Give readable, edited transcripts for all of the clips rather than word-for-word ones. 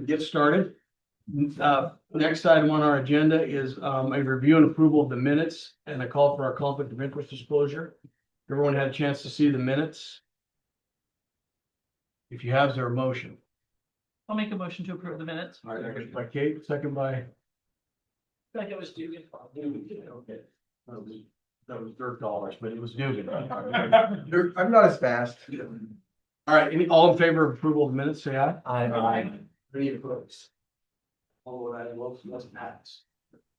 get started. Next item on our agenda is a review and approval of the minutes and a call for our conflict of interest disclosure. Everyone had a chance to see the minutes? If you have, is there a motion? I'll make a motion to approve the minutes. All right, second by Kate, second by. Like it was Dugan. Okay. That was Dirk Dollars, but it was Dugan. I'm not as fast. All right, all in favor of approval of the minutes, say aye. Aye. Any opposed? All of that votes must pass.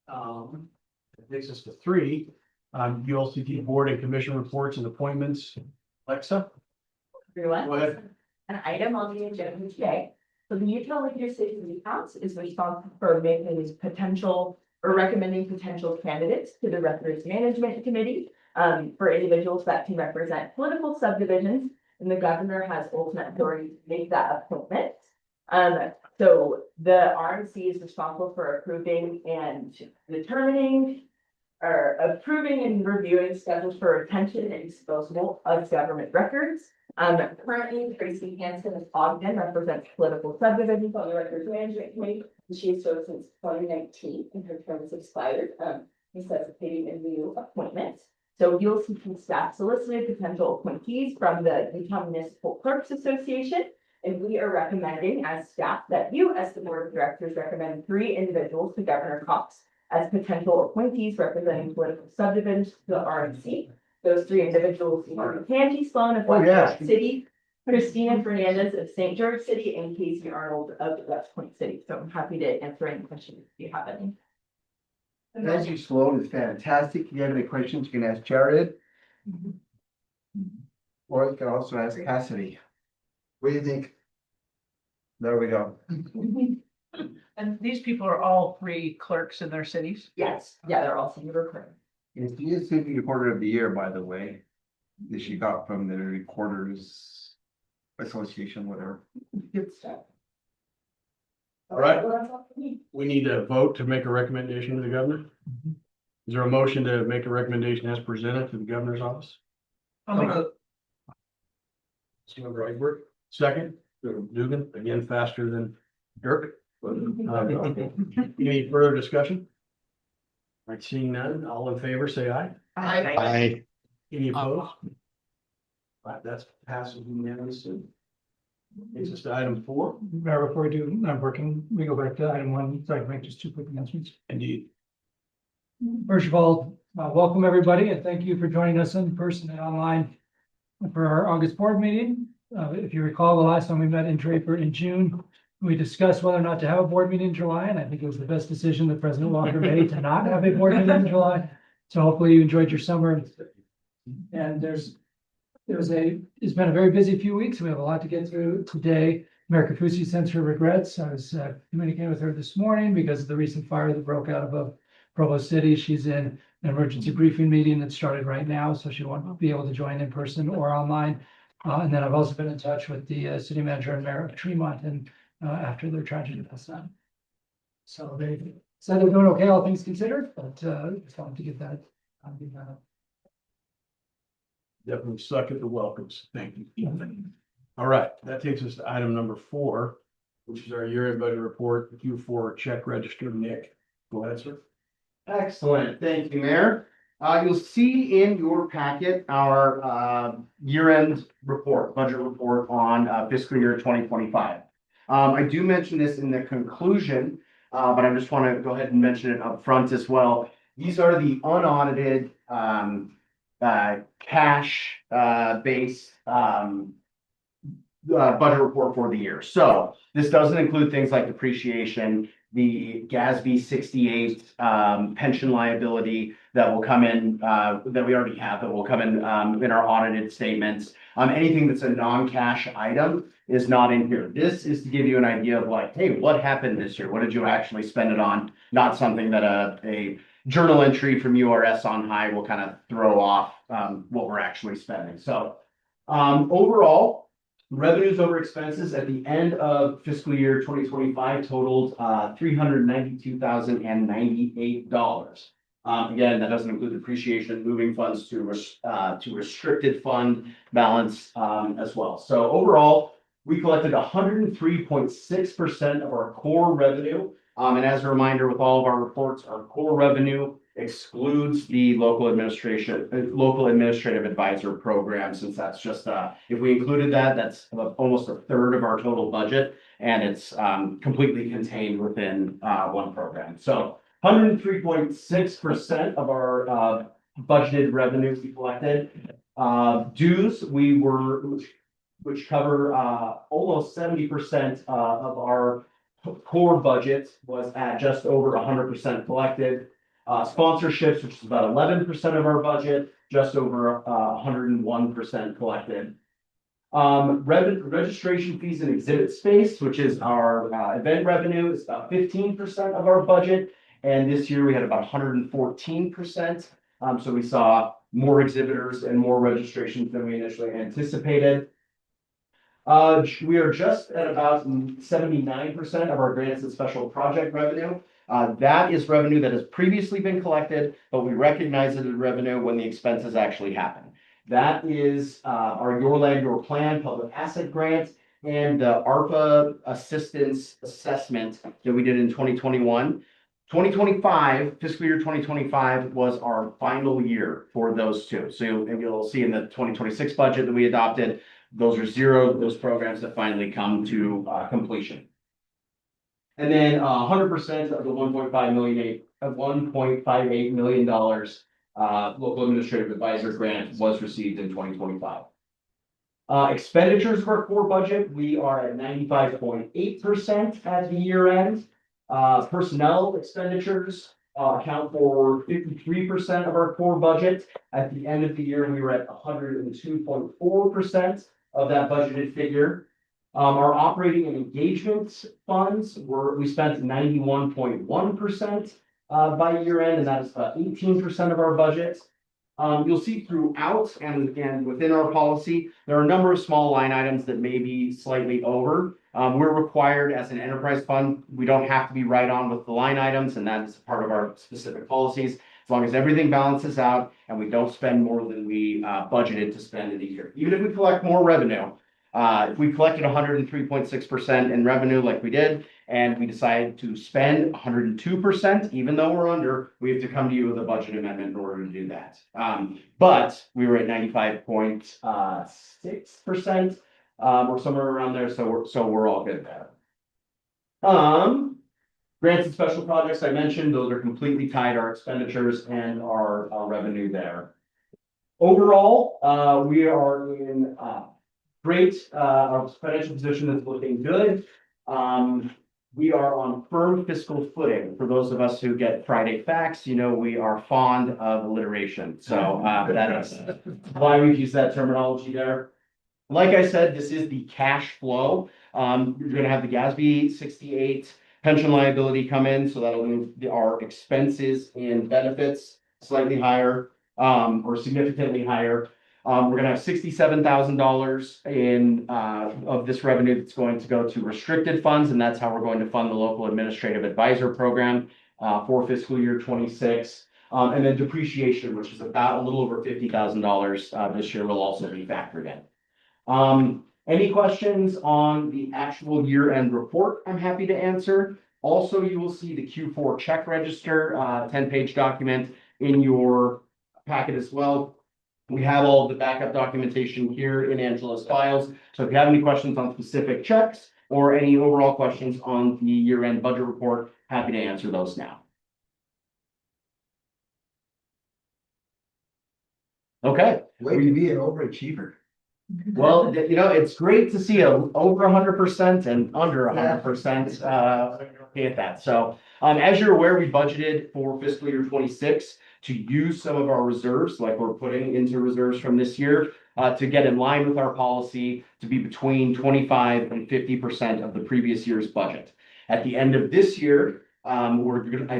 It takes us to three, ULCT board and commission reports and appointments. Alexa? Everyone. Go ahead. An item on the agenda today. So the Utah Leader City Council is responsible for making these potential or recommending potential candidates to the Records Management Committee for individuals that can represent political subdivisions, and the governor has ultimate authority to make that appointment. So the RMC is responsible for approving and determining or approving and reviewing schedules for retention and disposal of government records. Currently, Tracy Hansen of Ogden represents political subdivisions on the Records Management Committee. She has served since 2019 and her term has expired, necessitating a new appointment. So you'll see some staff solicited potential appointees from the Utah Municipal Clerks Association. And we are recommending as staff that you, as the board of directors, recommend 3 individuals to Governor Cox as potential appointees representing political subdivisions to the RMC. Those 3 individuals are Candy Sloan of West Point City, Christina Fernandez of St. George City, and Casey Arnold of West Point City. So I'm happy to answer any questions if you have any. Nancy Sloan is fantastic. If you have any questions, you can ask Jared. Or you can also ask Cassidy. What do you think? There we go. And these people are all 3 clerks in their cities. Yes, yeah, they're all senior recruiting. And she is City Recorder of the Year, by the way, that she got from the Recorders Association, whatever. Good stuff. All right. Well, that's all for me. We need to vote to make a recommendation to the governor. Is there a motion to make a recommendation as presented to the governor's office? I'll make a, Councilmember Egbert, second. Dugan, again, faster than Dirk. Any further discussion? All right, seeing none, all in favor, say aye. Aye. Any opposed? All right, that's passes unanimously. Takes us to item 4. Mayor, before we do, can we go back to item 1, so I can make just 2 quick announcements? Indeed. First of all, welcome everybody and thank you for joining us in person and online for our August board meeting. If you recall, the last time we met in Draper in June, we discussed whether or not to have a board meeting in July, and I think it was the best decision that President Walker made to not have a board meeting in July. So hopefully you enjoyed your summer. And it's been a very busy few weeks. We have a lot to get through today. Mayor Kafusi sends her regrets. I was communicating with her this morning because of the recent fire that broke out above Provo City. She's in an emergency briefing meeting that started right now, so she won't be able to join in person or online. And then I've also been in touch with the city manager and mayor of Tremont and after their tragedy last night. So they said they're doing okay, all things considered, but just wanted to get that. Definitely suck at the welcomes. Thank you. All right, that takes us to item number 4, which is our year-end budget report, Q4 check register. Nick, go ahead, sir. Excellent, thank you, Mayor. You'll see in your packet our year-end report, budget report on fiscal year 2025. I do mention this in the conclusion, but I just want to go ahead and mention it up front as well. These are the unaudited cash based budget report for the year. So this doesn't include things like depreciation, the GASB 68 pension liability that will come in, that we already have, that will come in our audited statements. Anything that's a non-cash item is not in here. This is to give you an idea of like, hey, what happened this year? What did you actually spend it on? Not something that a journal entry from URS on high will kind of throw off what we're actually spending. So overall, revenues over expenses at the end of fiscal year 2025 totaled $392,098. Again, that doesn't include depreciation, moving funds to restricted fund balance as well. So overall, We collected 103.6% of our core revenue. And as a reminder, with all of our reports, our core revenue excludes the local administrative advisor program, since that's just, if we included that, that's almost a third of our total budget, and it's completely contained within one program. So 103.6% of our budgeted revenue we collected. Dues, which cover almost 70% of our core budget, was at just over 100% collected. Sponsorships, which is about 11% of our budget, just over 101% collected. Registration fees and exhibit space, which is our event revenue, is about 15% of our budget. And this year we had about 114%. So we saw more exhibitors and more registrations than we initially anticipated. We are just at about 79% of our grants and special project revenue. That is revenue that has previously been collected, but we recognize it as revenue when the expenses actually happen. That is our Your Land, Your Plan public asset grant and the ARPA assistance assessment that we did in 2021. 2025, fiscal year 2025 was our final year for those two. So you'll see in the 2026 budget that we adopted, those are zero, those programs that finally come to completion. And then 100% of the $1.58 million local administrative advisor grant was received in 2025. Expenditures of our core budget, we are at 95.8% at the year end. Personnel expenditures account for 53% of our core budget. At the end of the year, we were at 102.4% of that budgeted figure. Our operating and engagement funds we spent 91.1% by year end, and that is about 18% of our budget. You'll see throughout and within our policy, there are a number of small line items that may be slightly over. We're required as an enterprise fund, we don't have to be right on with the line items, and that is part of our specific policies. As long as everything balances out and we don't spend more than we budgeted to spend in a year. Even if we collect more revenue, if we collected 103.6% in revenue like we did, and we decided to spend 102%, even though we're under, we have to come to you with a budget amendment in order to do that. But we were at 95.6%, or somewhere around there, so we're all good there. Grants and special projects I mentioned, those are completely tied our expenditures and our revenue there. Overall, we are in great, our financial position is looking good. We are on firm fiscal footing. For those of us who get Friday facts, you know we are fond of alliteration. So that is why we've used that terminology there. Like I said, this is the cash flow. You're going to have the GASB 68 pension liability come in, so that'll move our expenses and benefits slightly higher, or significantly higher. We're going to have $67,000 in of this revenue that's going to go to restricted funds, and that's how we're going to fund the local administrative advisor program for fiscal year 26. And then depreciation, which is about a little over $50,000 this year, will also be factored in. Any questions on the actual year-end report? I'm happy to answer. Also, you will see the Q4 check register, 10-page document in your packet as well. We have all of the backup documentation here in Angela's files. So if you have any questions on specific checks or any overall questions on the year-end budget report, happy to answer those now. Okay. Way to be an overachiever. Well, you know, it's great to see over 100% and under 100% at that. So as you're aware, we budgeted for fiscal year 26 to use some of our reserves, like we're putting into reserves from this year, to get in line with our policy to be between 25 and 50% of the previous year's budget. At the end of this year, I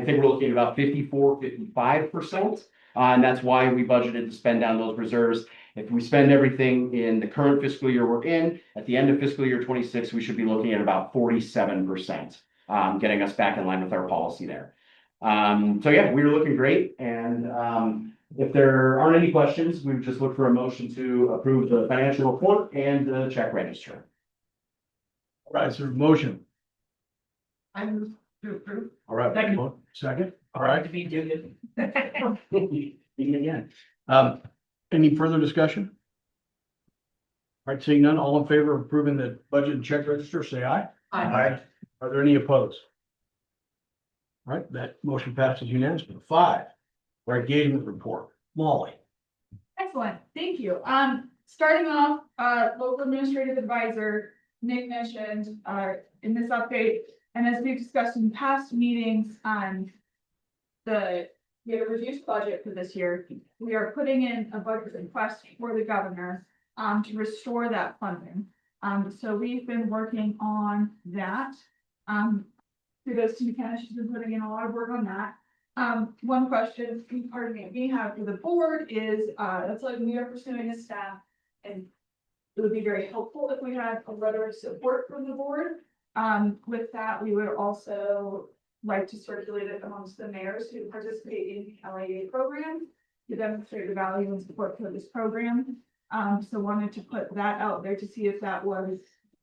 think we're looking at about 54, 55%. And that's why we budgeted to spend down those reserves. If we spend everything in the current fiscal year we're in, at the end of fiscal year 26, we should be looking at about 47%, getting us back in line with our policy there. So yeah, we're looking great. And if there aren't any questions, we would just look for a motion to approve the financial report and the check register. All right, so motion. I move to approve. All right. Second. Second, all right. To be doing Again. Any further discussion? All right, seeing none, all in favor of approving the budget and check register, say aye. Aye. Are there any opposed? All right, that motion passes unanimously. 5, our engagement report. Molly. Excellent, thank you. Starting off, local administrative advisor, Nick mentioned, in this update, and as we've discussed in past meetings, we have a reduced budget for this year. We are putting in a budget request for the governor, to restore that funding. So we've been working on that. Kudos to McKenna, she's been putting in a lot of work on that. One question, pardon me, we have for the board is, that's like we are pursuing a staff, and it would be very helpful if we had a letter of support from the board. With that, we would also like to circulate it amongst the mayors who participate in the LAA program to demonstrate the value and support for this program. So wanted to put that out there to see if that was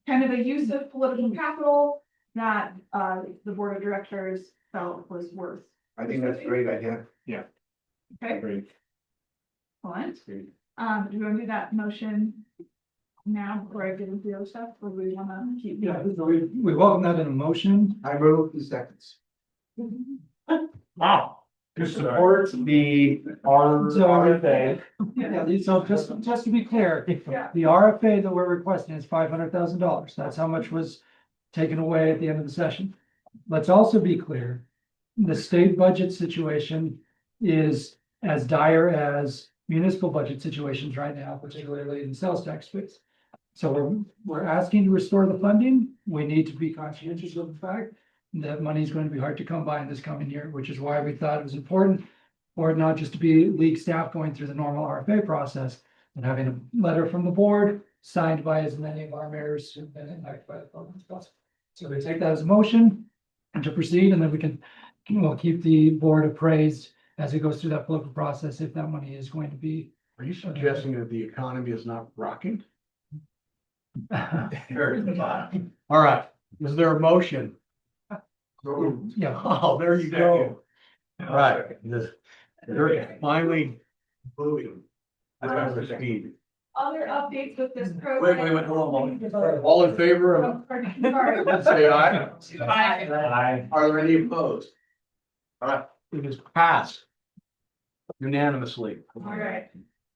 kind of a use of political capital that the board of directors felt was worth. I think that's a great idea. Okay, Great. excellent. Do you want to do that motion now before I get into the other stuff, or do we want to keep? Yeah, so we welcome that in a motion. I move the seconds. Wow. To support the RFA. Yeah, so just to be clear, Yeah. the RFA that we're requesting is $500,000. That's how much was taken away at the end of the session. Let's also be clear, the state budget situation is as dire as municipal budget situations right now, particularly in the sales tax space. So we're asking to restore the funding. We need to be conscientious of the fact that money is going to be hard to come by in this coming year, which is why we thought it was important for it not just to be league staff going through the normal RFA process, and having a letter from the board signed by as many of our mayors who've been impacted by the program as possible. So we take that as a motion and to proceed, and then we'll keep the board appraised as it goes through that political process, if that money is going to be. Are you suggesting that the economy is not rocking? All right, is there a motion? Yeah, Oh, there you go. All right, they're finally moving. That's the speed. Other updates with this Wait, program. hold on. All in favor of, Oh, pardon, sorry. say aye. Aye. Are there any opposed? All right, it is passed unanimously. All right,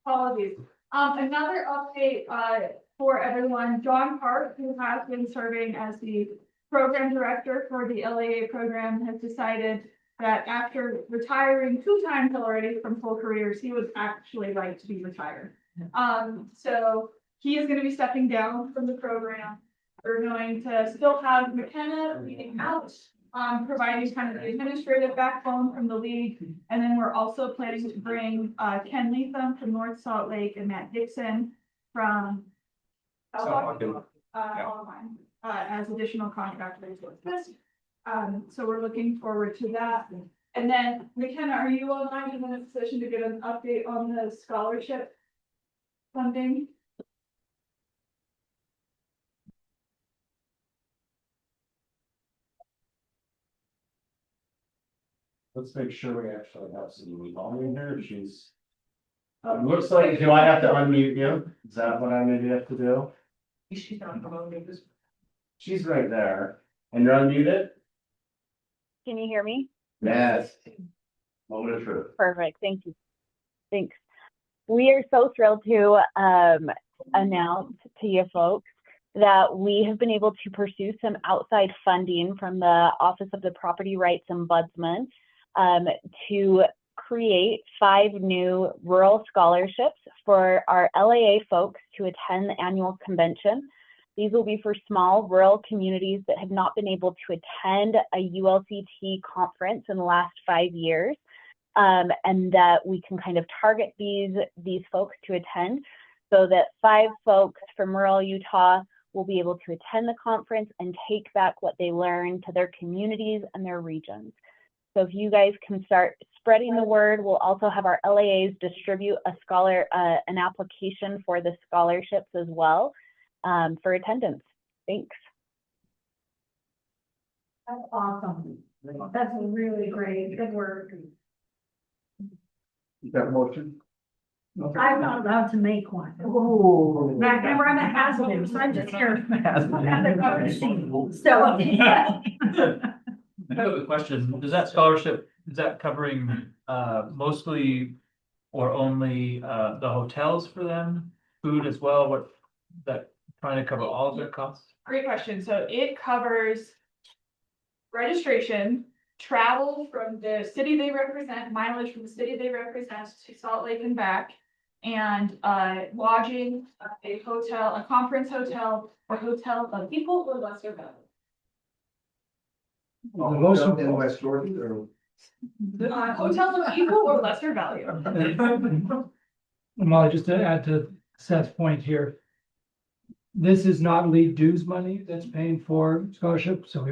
apologies. Another update, for everyone, John Park, who has been serving as the program director for the LAA program, has decided that after retiring 2 times already from full careers, he would actually like to be retired. So he is going to be stepping down from the program. We're going to still have McKenna leading out, providing kind of the administrative backbone from the league. And then we're also planning to bring Ken Leatham from North Salt Lake and Matt Dixon from online, as additional contractors with this. So we're looking forward to that. And then McKenna, are you online and in a position to get an update on the scholarship funding? Let's make sure we actually have some volume here. She's. Looks like, do I have to unmute you? Is that what I maybe have to do? She's not promoting this. She's right there. And you're unmuted? Can you hear me? Yes. Moment of truth. Perfect. Thank you. Thanks. We are so thrilled to announce to you folks that we have been able to pursue some outside funding from the Office of the Property Rights Ombudsman to create 5 new rural scholarships for our LAA folks to attend the annual convention. These will be for small rural communities that have not been able to attend a ULCT conference in the last 5 years, and that we can kind of target these folks to attend, so that 5 folks from rural Utah will be able to attend the conference and take back what they learned to their communities and their regions. So if you guys can start spreading the word, we'll also have our LAAs distribute an application for the scholarships as well, for attendance. Thanks. That's awesome. That's really great. Good work. Is that a motion? I'm not allowed to make one. Oh. Remember, I'm a hazard, so I'm just here. So. I have a question. Does that scholarship, is that covering mostly or only the hotels for them? Food as well? What, that trying to cover all of their costs? Great question. So it covers registration, travel from the city they represent, mileage from the city they represent to Salt Lake and back, and lodging, a hotel, a conference hotel, or hotel of equal or lesser value. The most In West Jordan or? Hotels of equal or lesser value. Molly, just to add to Seth's point here. This is not league dues money that's paying for scholarship, so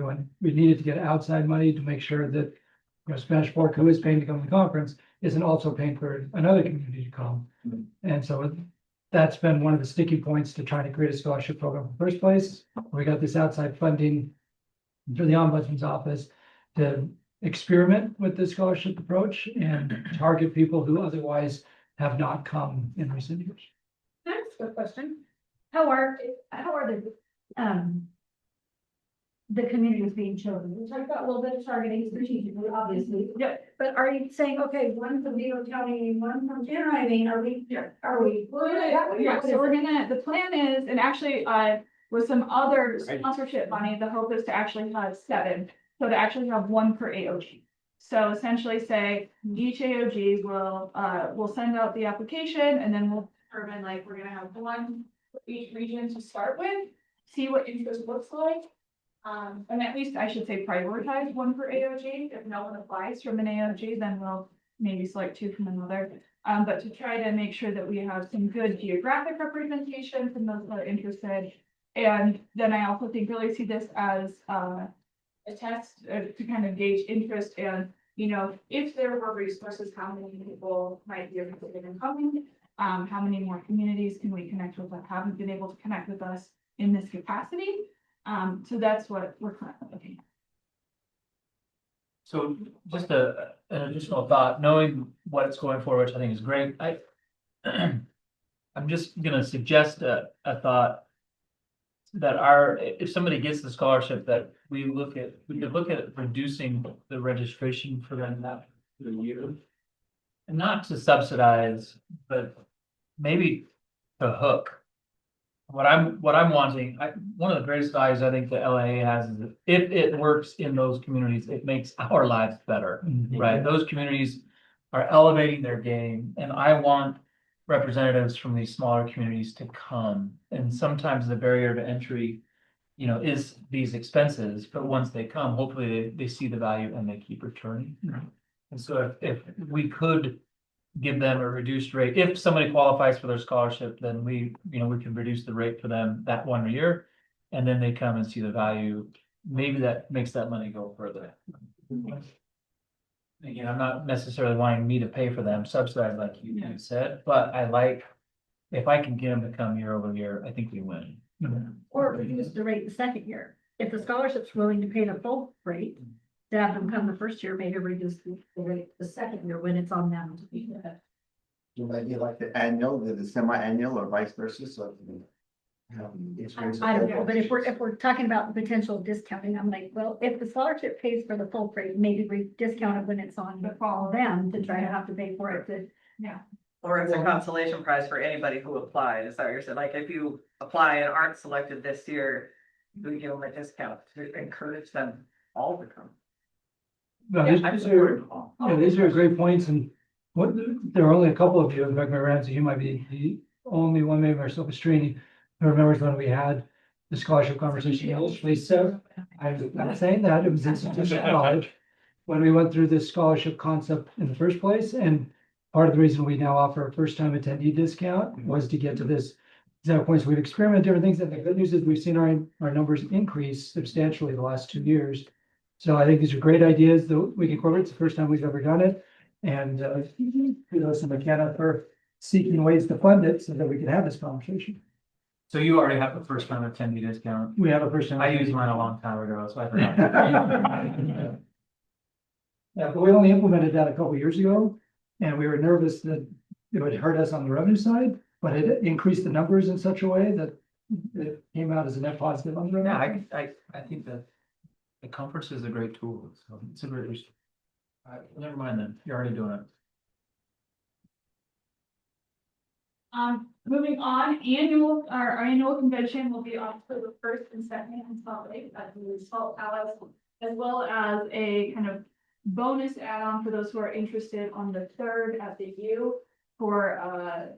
we needed to get outside money to make sure that. Spanish Fork, who is paying to come to the conference, isn't also paying for another community to come. And so that's been one of the sticky points to trying to create a scholarship program in the first place. We got this outside funding through the Ombudsman's office to experiment with the scholarship approach and target people who otherwise have not come in recent years. That's a good question. How are the communities being chosen? We talked about a little bit of targeting strategically, obviously. Yeah. But are you saying, okay, one from Vigo County, one from, you know what I mean, are we? Yeah, so we're gonna, the plan is, and actually, with some other sponsorship money, the hope is to actually have 7. So to actually have 1 per AOG. So essentially say each AOG will send out the application and then we'll determine like, we're gonna have 1 for each region to start with, see what interest looks like. And at least I should say prioritize 1 per AOG. If no one applies from an AOG, then we'll maybe select 2 from another. But to try to make sure that we have some good geographic representation from those that are interested. And then I also think really see this as a test to kind of gauge interest and, you know, if there were resources, how many people might be interested in coming? How many more communities can we connect with that haven't been able to connect with us in this capacity? So that's what we're currently looking at. So just an additional thought, knowing what it's going for, which I think is great, I'm just gonna suggest a thought. That if somebody gets the scholarship, that we could look at reducing the registration for them that for the year. And not to subsidize, but maybe to hook. What I'm wanting, one of the greatest values I think the LAA has is that if it works in those communities, it makes our lives better, right? Those communities are elevating their game, and I want representatives from these smaller communities to come. And sometimes the barrier to entry, you know, is these expenses, but once they come, hopefully they see the value and they keep returning. And so if we could give them a reduced rate, if somebody qualifies for their scholarship, then we can reduce the rate for them that 1 year. And then they come and see the value. Maybe that makes that money go further. Again, I'm not necessarily wanting me to pay for them, subsidize like you said, but I like, if I can get them to come year over year, I think we win. Or reduce the rate the second year. If the scholarship's willing to pay the full rate, to have them come the first year, maybe reduce the rate the second year when it's on them to be there. Maybe like the annual, the semi-annual or vice versa, so. I don't know, but if we're talking about the potential discounting, I'm like, well, if the scholarship pays for the full rate, maybe we discount it when it's on them to try to have to pay for it to. Yeah. Or it's a consolation prize for anybody who applied, is that what you're saying? Like if you apply and aren't selected this year, we give them a discount to encourage them all to come. No, these are great points, and there are only a couple of you, in fact, Ramsey, you might be the only one, maybe Marcel Pastrini, who remembers when we had the scholarship conversation initially. So I'm not saying that, it was institutional knowledge when we went through this scholarship concept in the first place. And part of the reason we now offer a first-time attendee discount was to get to this exact point. So we've experimented different things, and the good news is we've seen our numbers increase substantially the last 2 years. So I think these are great ideas that we can incorporate. It's the first time we've ever done it. And kudos to McKenna for seeking ways to fund it so that we can have this conversation. So you already have a first time attendee discount. We have a person. I used mine a long time ago, so I forgot. Yeah, but we only implemented that a couple years ago, and we were nervous that it would hurt us on the revenue side, but it increased the numbers in such a way that it came out as a net positive on the Yeah, revenue. I think that the conference is a great tool, so it's a great resource. Never mind then, you're already doing it. Moving on, our annual convention will be October 1st and 2nd in Salt Lake at the Salt Palace, as well as a kind of bonus add-on for those who are interested on the 3rd at the U for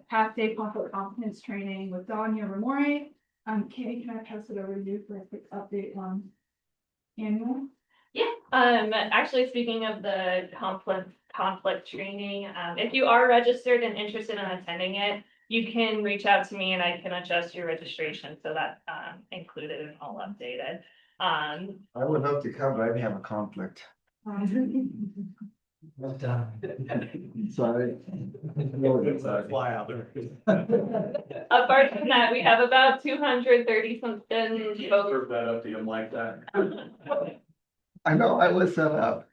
half-day conflict competence training with Danya Ramore. Katie, can I pass it over to you for a quick update on annual? Yeah, actually, speaking of the conflict training, if you are registered and interested in attending it, you can reach out to me and I can adjust your registration so that's included and all updated. I would love to come, but I have a conflict. Sorry. Fly out there. Apart from that, we have about 230 something folks. Serve that up to him like that. I know, I was set up.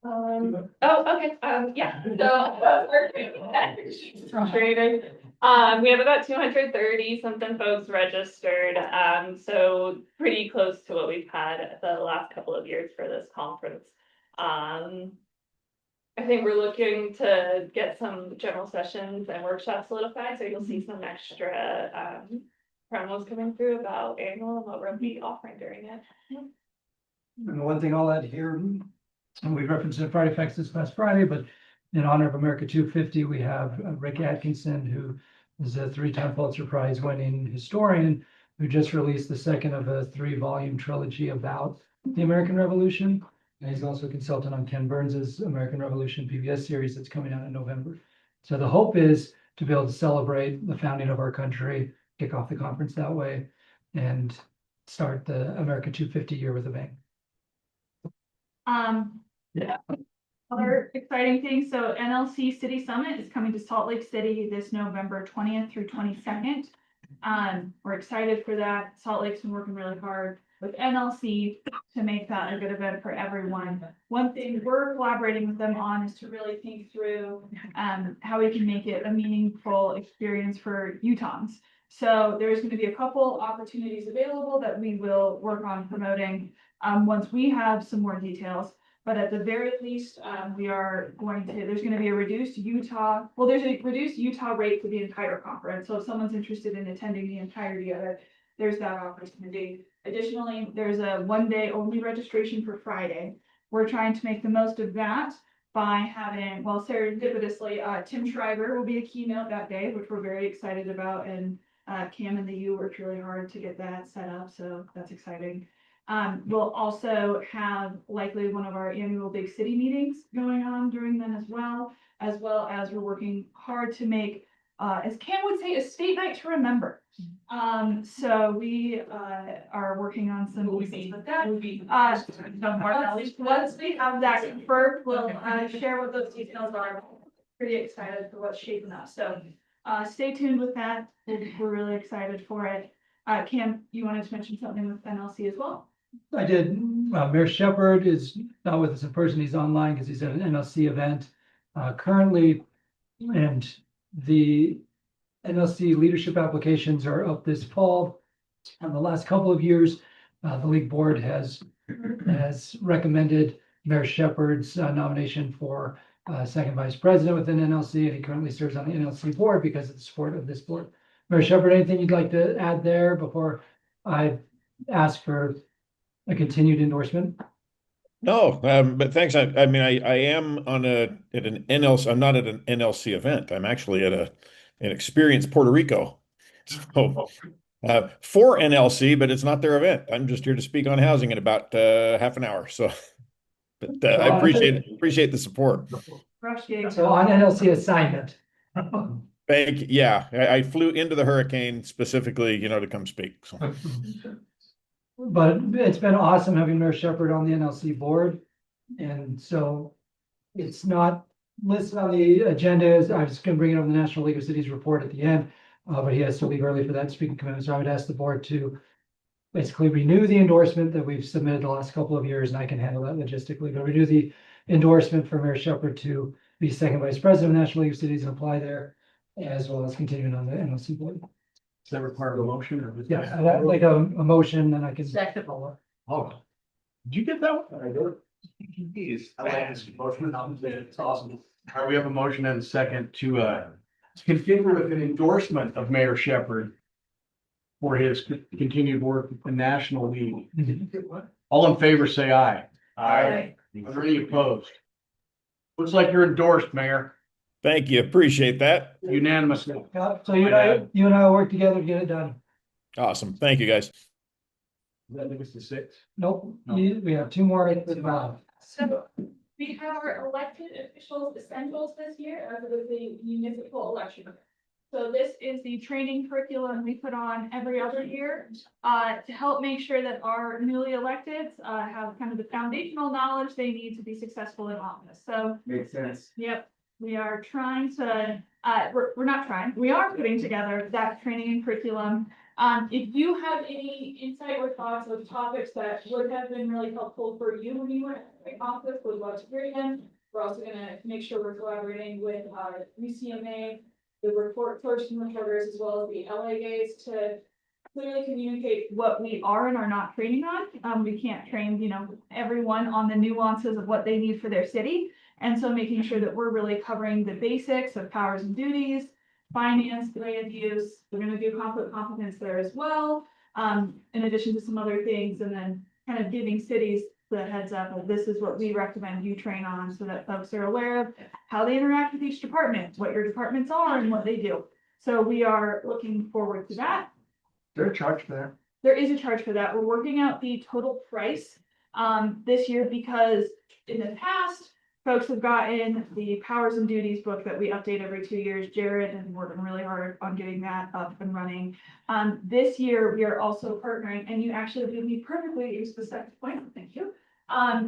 Okay, yeah, so. Training. We have about 230 something folks registered, so pretty close to what we've had the last couple of years for this conference. I think we're looking to get some general sessions and workshops solidified, so you'll see some extra, promos coming through about annual and what we'll be offering during it. And the one thing I'll add here, and we referenced it at Friday Facts this past Friday, but in honor of America 250, we have Rick Atkinson, who is a 3-time Pulitzer Prize winning historian, who just released the second of a 3-volume trilogy about the American Revolution. And he's also a consultant on Ken Burns's American Revolution PBS series that's coming out in November. So the hope is to be able to celebrate the founding of our country, kick off the conference that way, and start the America 250 year with a bang. Yeah. Other exciting things, so NLC City Summit is coming to Salt Lake City this November 20th through 22nd. We're excited for that. Salt Lake's been working really hard with NLC to make that a good event for everyone. One thing we're collaborating with them on is to really think through how we can make it a meaningful experience for Utahns. So there's going to be a couple opportunities available that we will work on promoting once we have some more details. But at the very least, there's going to be a reduced Utah rate for the entire conference. So if someone's interested in attending the entirety of it, there's that opportunity. Additionally, there's a 1-day only registration for Friday. We're trying to make the most of that by having, serendipitously, Tim Schreiber will be a keynote that day, which we're very excited about. And Cam and the U worked really hard to get that set up. So that's exciting. We'll also have likely one of our annual big city meetings going on during then as well as we're working hard to make, as Cam would say, a state night to remember. So we are working on some pieces with that. Once we have that confirmed, we'll share what those details are. Pretty excited for what's shaping up. So stay tuned with that. We're really excited for it. Cam, you wanted to mention something with NLC as well? I did. Mayor Shepard is not with us in person. He's online because he's at an NLC event currently. And the NLC leadership applications are up this fall. In the last couple of years, the league board has recommended Mayor Shepard's nomination for second vice president within NLC, and he currently serves on the NLC board because of the support of this board. Mayor Shepard, anything you'd like to add there before I ask for a continued endorsement? No, but thanks. I mean, I am at an NLC. I'm not at an NLC event. I'm actually at an Experience Puerto Rico. So for NLC, but it's not their event. I'm just here to speak on housing in about half an hour. So, but I appreciate the support. So on NLC assignment. Thank you. Yeah, I flew into the hurricane specifically, to come speak. So. But it's been awesome having Mayor Shepard on the NLC board. And so it's not listed on the agenda is, I was gonna bring it up in the National League of Cities report at the end. But he has to leave early for that speaking commitment, so I would ask the board to basically renew the endorsement that we've submitted the last couple of years, and I can handle that logistically, but renew the endorsement for Mayor Shepherd to be second vice president of National League of Cities and apply there, as well as continuing on the NLC board. Does that require a motion or? Yeah, I'd like a motion, then I can. Second. Oh, did you get that one? I do. He's fast. Motion, it's awesome. All right, we have a motion and a second to continue with an endorsement of Mayor Shepherd for his continued work with the National League. All in favor, say aye. Aye. Are there any opposed? Looks like you're endorsed, Mayor, Thank you. Appreciate that. unanimously. Yeah, so you and I will work together to get it done. Awesome. Thank you, guys. That think it's the sixth. Nope, No. we have two more items to file. So we have our elected officials essentials this year as of the municipal election. So this is the training curriculum we put on every other year to help make sure that our newly electeds have kind of the foundational knowledge they need to be successful in office. So Makes sense. yep, we are trying to, we're not trying, we are putting together that training and curriculum. If you have any insight or thoughts of topics that would have been really helpful for you when you were in office, would love to hear them. We're also gonna make sure we're collaborating with UCMA, the reporters and reporters, as well as the LAAs to clearly communicate what we are and are not training on. We can't train, everyone on the nuances of what they need for their city. And so making sure that we're really covering the basics of powers and duties, finance, land use. We're gonna do conflict competence there as well. In addition to some other things, and then kind of giving cities the heads up of this is what we recommend you train on so that folks are aware of how they interact with each department, what your departments are and what they do. So we are looking forward to that. Is there a charge for that? There is a charge for that. We're working out the total price this year because in the past, folks have gotten the powers and duties book that we update every 2 years. Jared and working really hard on getting that up and running. This year, we are also partnering, and you actually gave me perfectly use the second point. Thank you.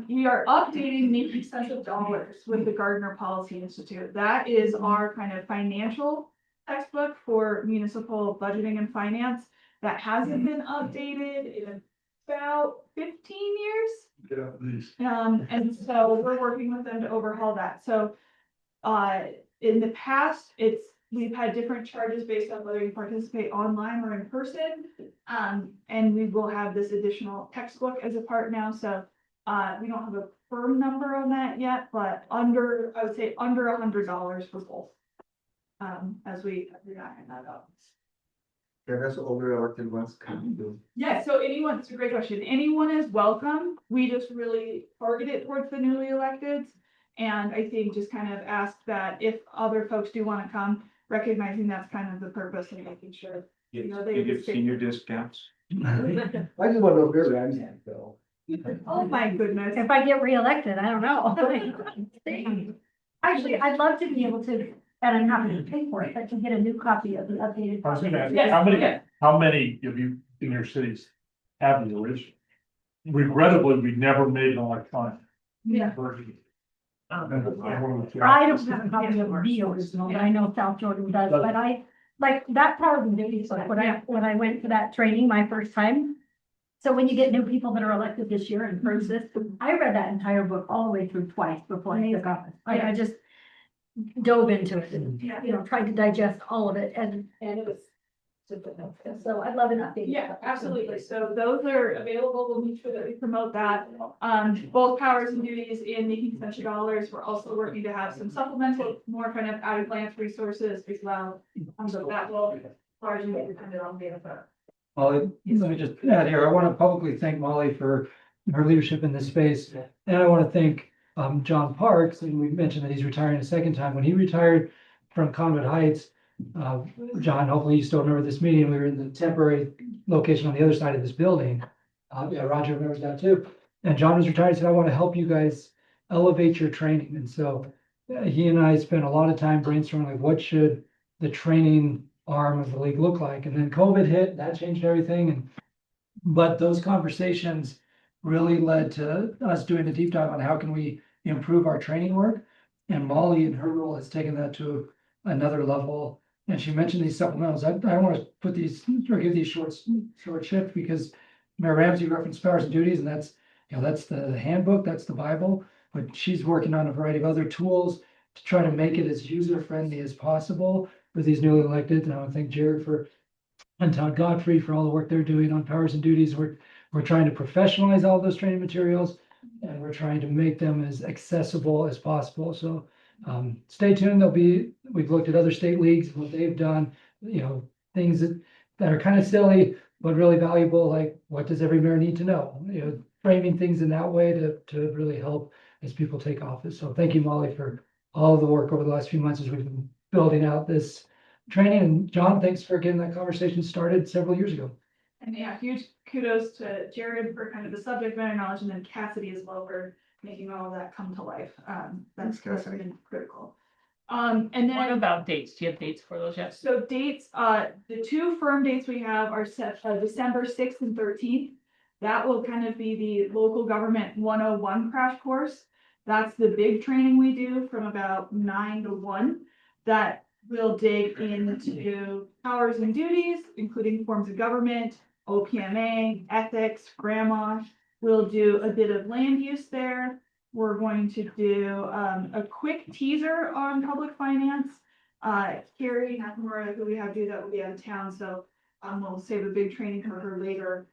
We are updating the essential dollars with the Gardner Policy Institute. That is our kind of financial textbook for municipal budgeting and finance that hasn't been updated in about 15 years. Get up, please. And so we're working with them to overhaul that. So, in the past, we've had different charges based on whether you participate online or in person. And we will have this additional textbook as a part now, so, we don't have a firm number on that yet, but I would say under $100 for both. As we iron that up. Yeah, that's what older elected ones can do. Yeah, so it's a great question. Anyone is welcome. We just really target it towards the newly electeds. And I think just kind of ask that if other folks do want to come, recognizing that's kind of the purpose and making sure. You get senior discounts. I just want to know if they're Ramsey though. Oh, my goodness. If I get reelected, I don't know. Actually, I'd love to be able to, and I'm happy to pay for it, but to get a new copy of the updated. I was gonna ask, Yes, yeah. how many of you in your cities have the original? Regrettably, we never made an electronic Yeah. version. I don't have a copy of the original, but I know South Jordan does, but I, like, that Powers and Duties, like, when I went to that training my first time. So when you get new people that are elected this year and first this, I read that entire book all the way through twice before I took office. I just dove into it and, tried to digest all of it and it was. So I'd love an update. Yeah, absolutely. So those are available. We'll make sure that we promote that. Both powers and duties in making essential dollars. We're also working to have some supplemental, more kind of at a glance resources as well. So that will largely be dependent on data. Molly, let me just add here, I want to publicly thank Molly for her leadership in this space. And I want to thank John Parks, and we mentioned that he's retiring a second time. When he retired from Conwood Heights, John, hopefully you still remember this meeting, we were in the temporary location on the other side of this building. Yeah, Roger remembers that too. And John was retired, he said, I want to help you guys elevate your training. And so he and I spent a lot of time brainstorming, like, what should the training arm of the league look like? And then COVID hit, that changed everything. But those conversations really led to us doing the deep dive on how can we improve our training work. And Molly in her role has taken that to another level. And she mentioned these supplementals. I want to put these, or give these short shift because Mayor Ramsey referenced powers and duties, and that's, that's the handbook, that's the Bible. But she's working on a variety of other tools to try to make it as user-friendly as possible for these newly elected. And I want to thank Jared and Todd Godfrey for all the work they're doing on powers and duties. We're trying to professionalize all those training materials, and we're trying to make them as accessible as possible. So stay tuned. We've looked at other state leagues, what they've done, things that are kind of silly, but really valuable. Like, what does every mayor need to know? Framing things in that way to really help as people take office. So thank you, Molly, for all the work over the last few months as we've been building out this training. And John, thanks for getting that conversation started several years ago. And yeah, huge kudos to Jared for kind of the subject matter knowledge, and then Cassidy as well for making all of that come to life. That's been critical. And then What about dates? Do you have dates for those yet? so dates, the two firm dates we have are set, December 6th and 13th. That will kind of be the local government 101 crash course. That's the big training we do from about 9 to 1. That will dig into powers and duties, including forms of government, OPMA, ethics, grandma. We'll do a bit of land use there. We're going to do a quick teaser on public finance. Carrie Nakamura, who we have do that, will be out of town, so we'll save a big training for her later.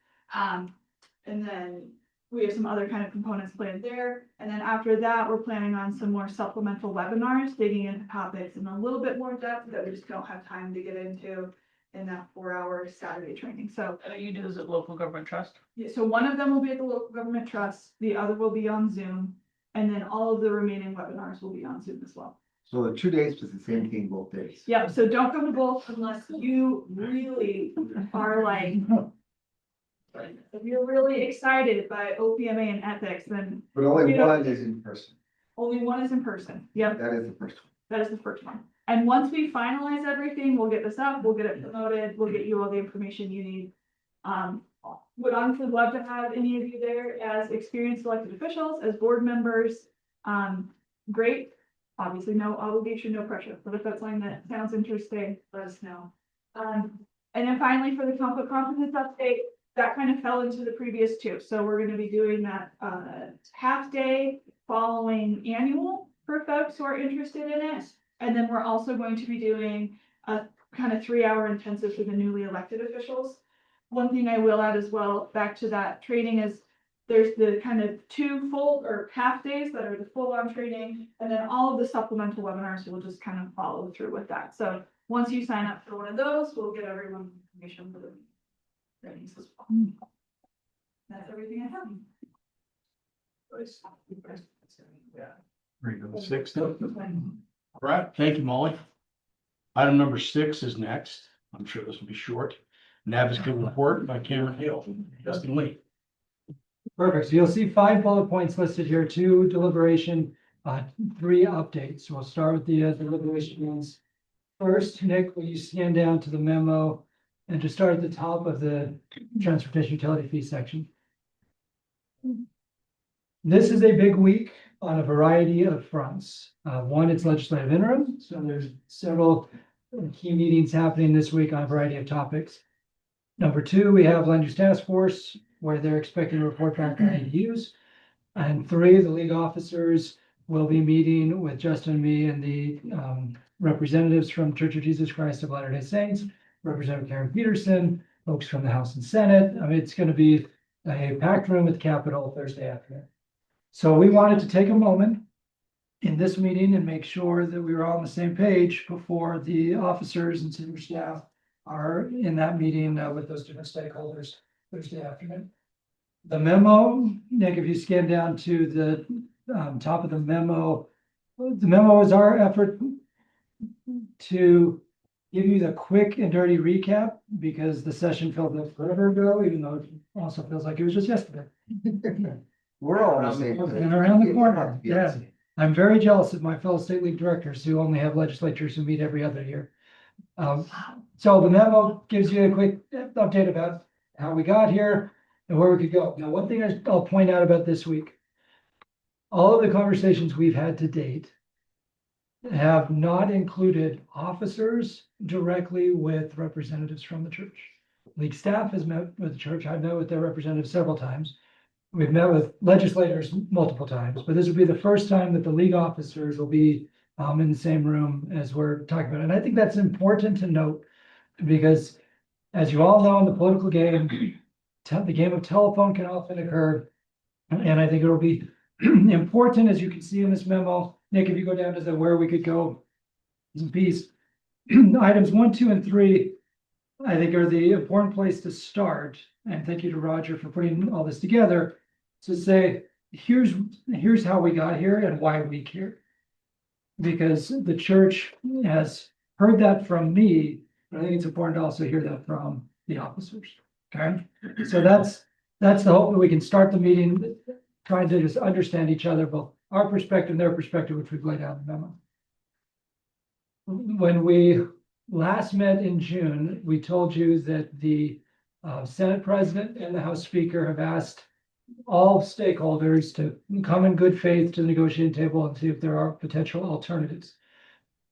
And then we have some other kind of components planned there. And then after that, we're planning on some more supplemental webinars, digging into topics in a little bit more depth that we just don't have time to get into in that 4-hour Saturday training. So You do this at local government trust? yeah, so one of them will be at the local government trust, the other will be on Zoom, and then all of the remaining webinars will be on Zoom as well. So the 2 days was the same thing both days. Yeah, so don't come to both unless you really are like, if you're really excited by OPMA and ethics, then But only You know- one is in person. only one is in person. Yep, That is the first one. that is the first one. And once we finalize everything, we'll get this up, we'll get it promoted, we'll get you all the information you need. Would honestly love to have any of you there as experienced elected officials, as board members. Great, obviously no obligation, no pressure, but if that's something that sounds interesting, let us know. And then finally, for the conflict competence update, that kind of fell into the previous two. So we're gonna be doing that half day following annual for folks who are interested in it. And then we're also going to be doing a kind of 3-hour intensive for the newly elected officials. One thing I will add as well, back to that training, is there's the kind of 2 full or half days that are the full on training, and then all of the supplemental webinars will just kind of follow through with that. So once you sign up for one of those, we'll get everyone information for the trainings as well. That's everything I have. Very good. 6. All right, thank you, Molly. Item number 6 is next. I'm sure this will be short. Navigating report by Cameron Hill, Justin Lee. Perfect. So you'll see 5 bullet points listed here, 2 deliberation, 3 updates. We'll start with the deliberation ones. First, Nick, will you scan down to the memo and just start at the top of the transportation utility fee section? This is a big week on a variety of fronts. One, it's legislative interim, so there's several key meetings happening this week on a variety of topics. Number 2, we have land use task force, where they're expecting a report back on ADUs. And 3, the league officers will be meeting with Justin and me and the representatives from Church of Jesus Christ of Latter-day Saints, Representative Karen Peterson, folks from the House and Senate. I mean, it's going to be a packed room at the Capitol Thursday afternoon. So we wanted to take a moment in this meeting and make sure that we were all on the same page before the officers and senior staff are in that meeting with those different stakeholders Thursday afternoon. The memo, Nick, if you scan down to the top of the memo is our effort to give you the quick and dirty recap, because the session felt like forever ago, even though it also feels like it was just yesterday. We're all on the same. And around the corner, yeah. I'm very jealous of my fellow state league directors who only have legislatures who meet every other year. So the memo gives you a quick update about how we got here and where we could go. Now, one thing I'll point out about this week, all of the conversations we've had to date have not included officers directly with representatives from the church. League staff has met with the church. I've met with their representatives several times. We've met with legislators multiple times, but this will be the first time that the league officers will be in the same room as we're talking about. And I think that's important to note because as you all know, in the political game, the game of telephone can often occur. And I think it'll be important, as you can see in this memo, Nick, if you go down to the where we could go piece, items 1, 2, and 3, I think are the important place to start. And thank you to Roger for putting all this together to say, here's how we got here and why we care. Because the church has heard that from me, but I think it's important to also hear that from the officers. Okay, so that's the hope that we can start the meeting trying to just understand each other, both our perspective and their perspective, which we've laid out in the memo. When we last met in June, we told you that the Senate President and the House Speaker have asked all stakeholders to come in good faith to the negotiating table and see if there are potential alternatives.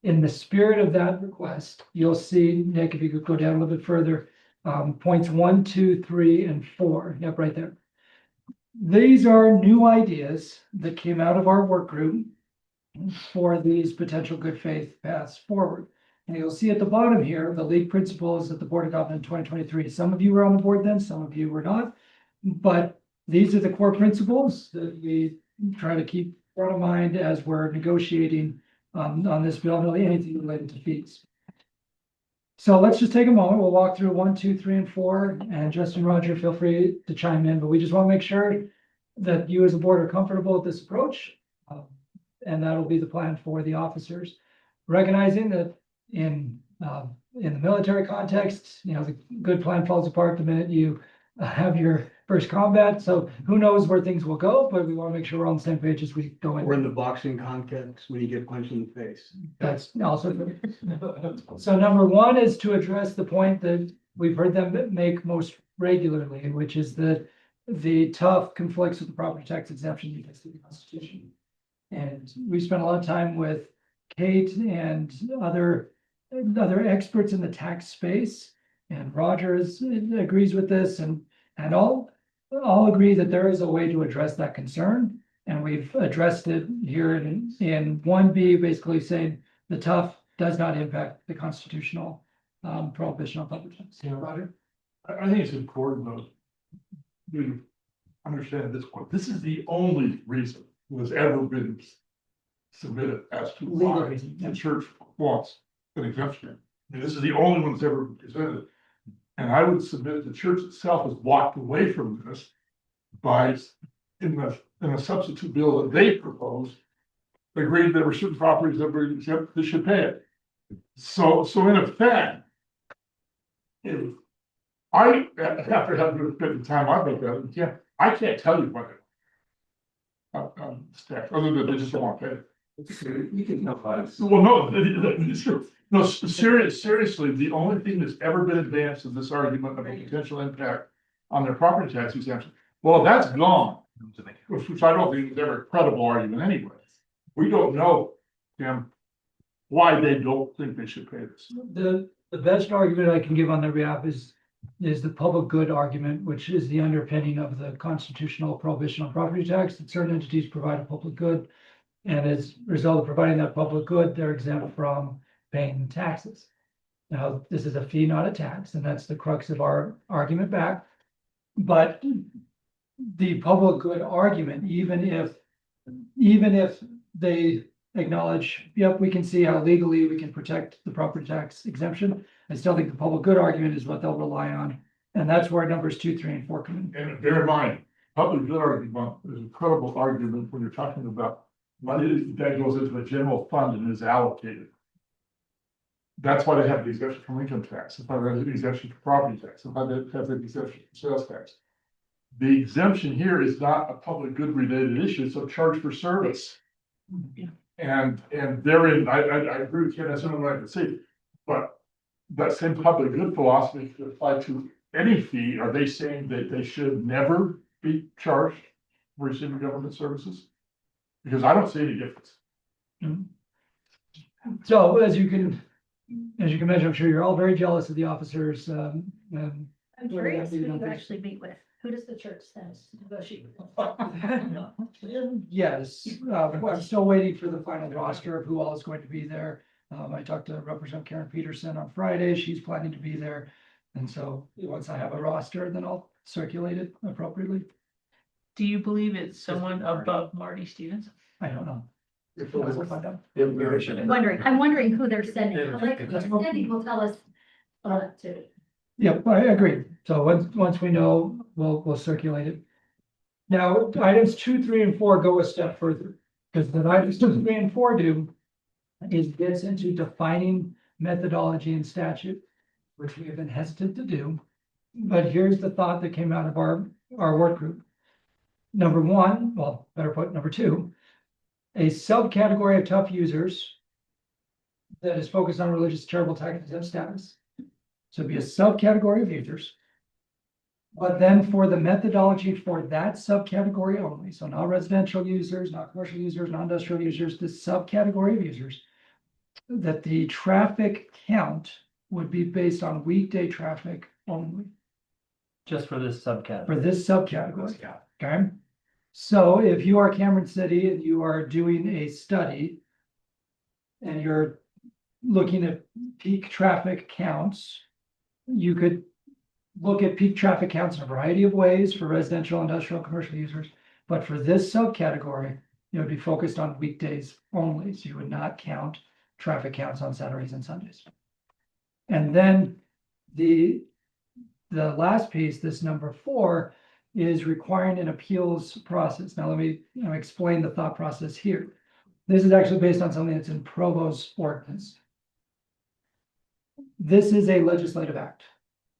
In the spirit of that request, you'll see, Nick, if you could go down a little bit further, points 1, 2, 3, and 4. Yep, right there. These are new ideas that came out of our work group for these potential good faith paths forward. And you'll see at the bottom here, the league principles that the board adopted in 2023. Some of you were on the board then, some of you were not. But these are the core principles that we try to keep front of mind as we're negotiating on this bill, really anything related to fees. So let's just take a moment. We'll walk through 1, 2, 3, and 4. And Justin, Roger, feel free to chime in, but we just want to make sure that you as a board are comfortable with this approach. And that'll be the plan for the officers. Recognizing that in the military context, you know, the good plan falls apart the minute you have your first combat. So who knows where things will go, but we want to make sure we're on the same page as we go in. Or in the boxing context, when you get punched in the face. That's also good. So number 1 is to address the point that we've heard them make most regularly, which is that the tough conflicts with the property tax exemption against the Constitution. And we spent a lot of time with Kate and other experts in the tax space, and Rogers agrees with this, and all agree that there is a way to address that concern. And we've addressed it here in 1B, basically saying the tough does not impact the constitutional prohibition on public tax. Yeah. Roger? I think it's important though. You understand at this point, this is the only reason that has ever been submitted as to why the church wants an exemption. And this is the only one that's ever been presented. And I would submit the church itself has walked away from this by, in a substitute bill that they proposed, agreed there were certain properties that were exempt, they should pay it. So in effect, if I, after having spent the time I've looked at it, I can't tell you what staff, other than they just don't want to pay it. You can know us. Well, no, it's true. No, seriously, the only thing that's ever been advanced in this argument of a potential impact on their property tax exemption, well, that's gone. Which I don't think is ever a credible argument anyway. We don't know, Tim, why they don't think they should pay this. The best argument I can give on their behalf is the public good argument, which is the underpinning of the constitutional prohibition on property tax, that certain entities provide a public good. And as a result of providing that public good, they're exempt from paying taxes. Now, this is a fee, not a tax, and that's the crux of our argument back. But the public good argument, even if they acknowledge, yep, we can see how legally we can protect the property tax exemption, I still think the public good argument is what they'll rely on. And that's where numbers 2, 3, and 4 come in. And bear in mind, public good argument is a credible argument when you're talking about money that goes into a general fund and is allocated. That's why they have the exemption from income tax, that's why they have the exemption for property tax, that's why they have the exemption from sales tax. The exemption here is not a public good related issue, it's a charge for service. And therein, I agree with Ken, that's something I can say, but that same public good philosophy could apply to any fee. Are they saying that they should never be charged for receiving government services? Because I don't see any difference. So as you can imagine, I'm sure you're all very jealous of the officers, I'm curious who you actually meet with. Who does the church send to negotiate with? Yes, I'm still waiting for the final roster of who all is going to be there. I talked to Representative Karen Peterson on Friday. She's planning to be there. And so once I have a roster, then I'll circulate it appropriately. Do you believe it's someone above Marty Stevens? I don't know. If it was- We'll find out. I'm wondering who they're sending. Like, who they're sending will tell us to. Yep, I agree. So once we know, we'll circulate it. Now, items 2, 3, and 4 go a step further, because what items 2, 3, and 4 do is gets into defining methodology and statute, which we have been hesitant to do. But here's the thought that came out of our work group. Number 1, well, better put number 2, a subcategory of tough users that is focused on religious charitable tax exempt status. So it'd be a subcategory of users. But then for the methodology for that subcategory only, so not residential users, not commercial users, not industrial users, this subcategory of users, that the traffic count would be based on weekday traffic only Just for this subcategory. for this subcategory. Okay? So if you are Cameron City and you are doing a study and you're looking at peak traffic counts, you could look at peak traffic counts in a variety of ways for residential, industrial, commercial users. But for this subcategory, it would be focused on weekdays only. So you would not count traffic counts on Saturdays and Sundays. And then the last piece, this number 4, is requiring an appeals process. Now, let me explain the thought process here. This is actually based on something that's in Provost's ordinance. This is a legislative act.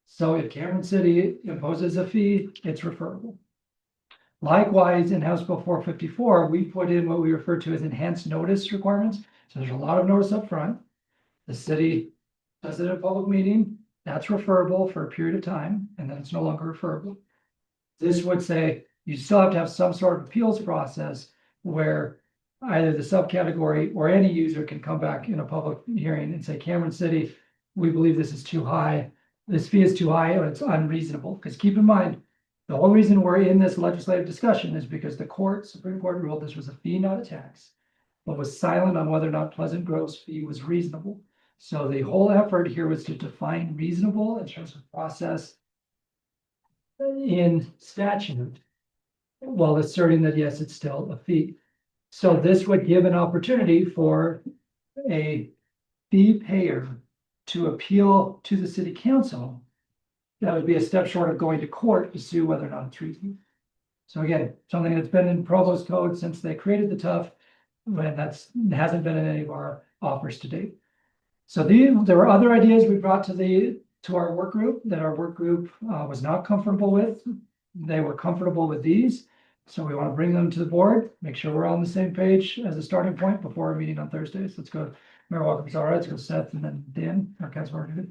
So if Cameron City imposes a fee, it's referable. Likewise, in House Bill 454, we put in what we refer to as enhanced notice requirements. So there's a lot of notice up front. The city does it at a public meeting, that's referable for a period of time, and then it's no longer referable. This would say you still have to have some sort of appeals process where either the subcategory or any user can come back in a public hearing and say, Cameron City, we believe this is too high. This fee is too high or it's unreasonable. Because keep in mind, the whole reason we're in this legislative discussion is because the Supreme Court ruled this was a fee, not a tax, but was silent on whether or not Pleasant Grove's fee was reasonable. So the whole effort here was to define reasonable in terms of process in statute, while asserting that, yes, it's still a fee. So this would give an opportunity for a fee payer to appeal to the city council. That would be a step short of going to court to sue whether or not it's reasonable. So again, something that's been in Provost code since they created the TUF, when hasn't been in any of our offers to date. So there were other ideas we brought to our work group that our work group was not comfortable with. They were comfortable with these. So we want to bring them to the board, make sure we're all on the same page as a starting point before our meeting on Thursdays. Let's go. Mayor Walker, all right, let's go Seth and then Dan, our Councilmember.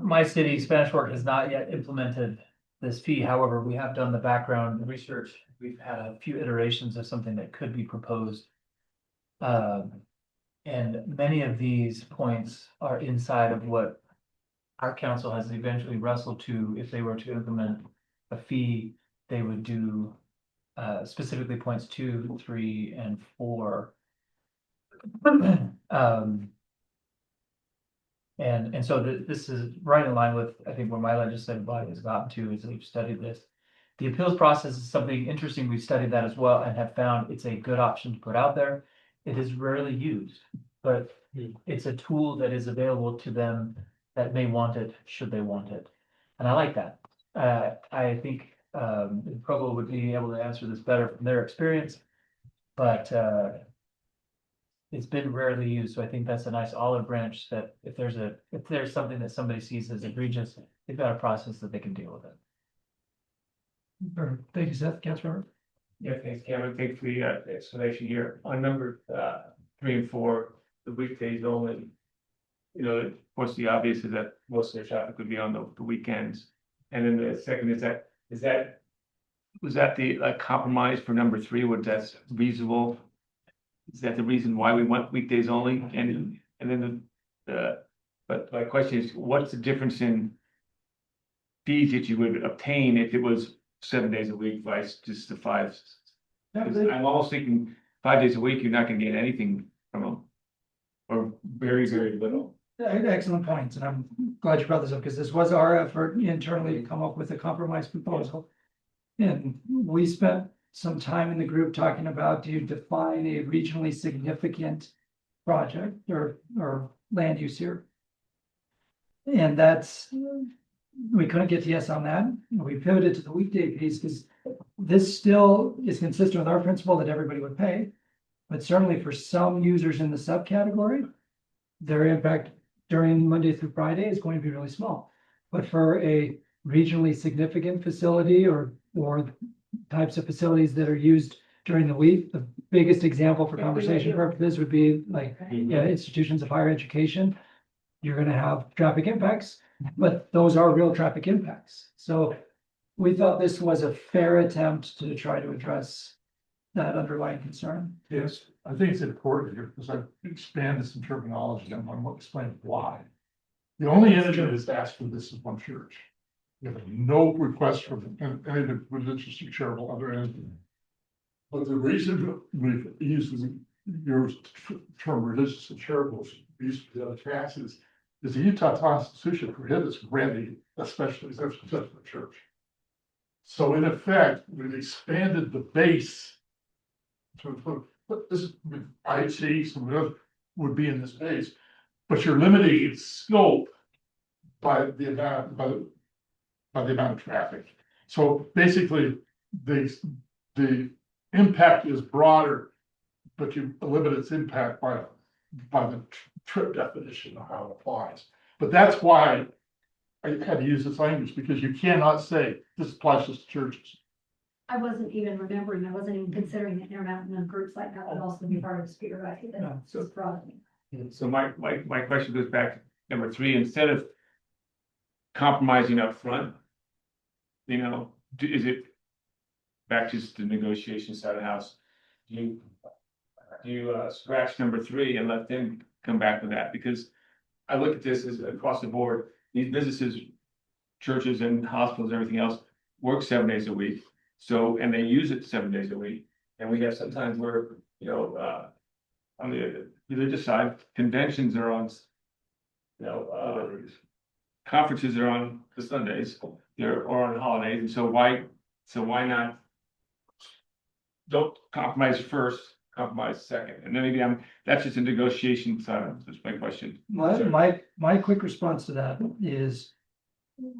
My city, Spanish Fork, has not yet implemented this fee. However, we have done the background research. We've had a few iterations of something that could be proposed. And many of these points are inside of what our council has eventually wrestled to. If they were to implement a fee, they would do specifically points 2, 3, and 4. And so this is right in line with, I think, where my legislative body has gotten to as they've studied this. The appeals process is something interesting. We've studied that as well and have found it's a good option to put out there. It is rarely used, but it's a tool that is available to them that may want it, should they want it. And I like that. I think Provo would be able to answer this better from their experience, but it's been rarely used. So I think that's a nice olive branch that if there's something that somebody sees as egregious, they've got a process that they can deal with it. Perfect. Thank you, Seth. Councilmember. Yeah, thanks, Cameron. Thanks for the explanation here. On number 3 and 4, the weekdays only. You know, of course, the obvious is that most of the traffic would be on the weekends. And then the second was that the compromise for number 3? Would that's reasonable? is that the reason why we want weekdays only? And then but my question is, what's the difference in fees that you would obtain if it was 7 days a week versus just the 5? 'Cause I'm almost thinking 5 days a week, you're not gonna get anything from them. Or very, very little. Excellent points, and I'm glad you brought this up, because this was our effort internally to come up with a compromise proposal. And we spent some time in the group talking about, do you define a regionally significant project or land use here? And that's, we couldn't get to yes on that. We pivoted to the weekday piece, because this still is consistent with our principle that everybody would pay. But certainly for some users in the subcategory, their impact during Monday through Friday is going to be really small. But for a regionally significant facility or types of facilities that are used during the week, the biggest example for conversation purposes would be like, institutions of higher education. You're gonna have traffic impacts, but those are real traffic impacts. So we thought this was a fair attempt to try to address that underlying concern. Yes, I think it's important here because I expanded some terminology and I want to explain why. The only entity that's asked for this is one church. We have no request from any of the religious or charitable other entity. But the reason we've used your term religious and charitable, used to the other taxes, is the Utah Constitution prohibits granting a special exemption to the church. So in effect, we've expanded the base but this is IHC, some of those would be in this base, but you're limiting its scope by the amount, by the amount of traffic. So basically, the impact is broader, but you limit its impact by the trip definition of how it applies. But that's why I had to use this language, because you cannot say this applies just to churches. I wasn't even remembering, I wasn't even considering that intermountain groups like that would also be part of the speaker, right? That's just broad. So my question goes back to number 3, instead of compromising up front, you know, is it back to the negotiation side of the house? Do you scratch number 3 and let them come back with that? Because I look at this as across the board, these businesses, churches and hospitals, and everything else work 7 days a week. So, and they use it 7 days a week. And we have sometimes where, you know, on the religious side, conventions are on, you know, conferences are on the Sundays, or on holidays. And so why not? Don't compromise first, compromise second. And then maybe that's just a negotiation side. That's my question. My quick response to that is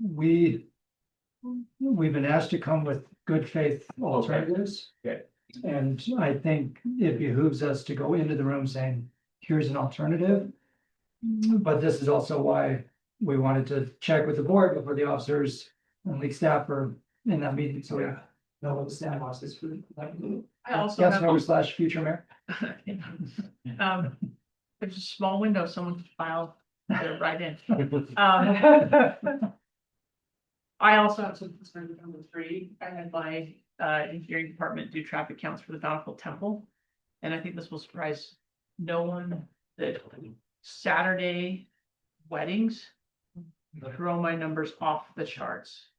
we've been asked to come with good faith alternatives. Okay. And I think it behooves us to go into the room saying, here's an alternative. But this is also why we wanted to check with the board before the officers and league staff are in that meeting. So we know what the staff wants this for. I also Yes, have- member / future mayor. There's a small window, someone can file their right in. I also have some concerns with number 3. I had my engineering department do traffic counts for the Bountiful Temple. And I think this will surprise no one that Saturday weddings throw my numbers off the charts.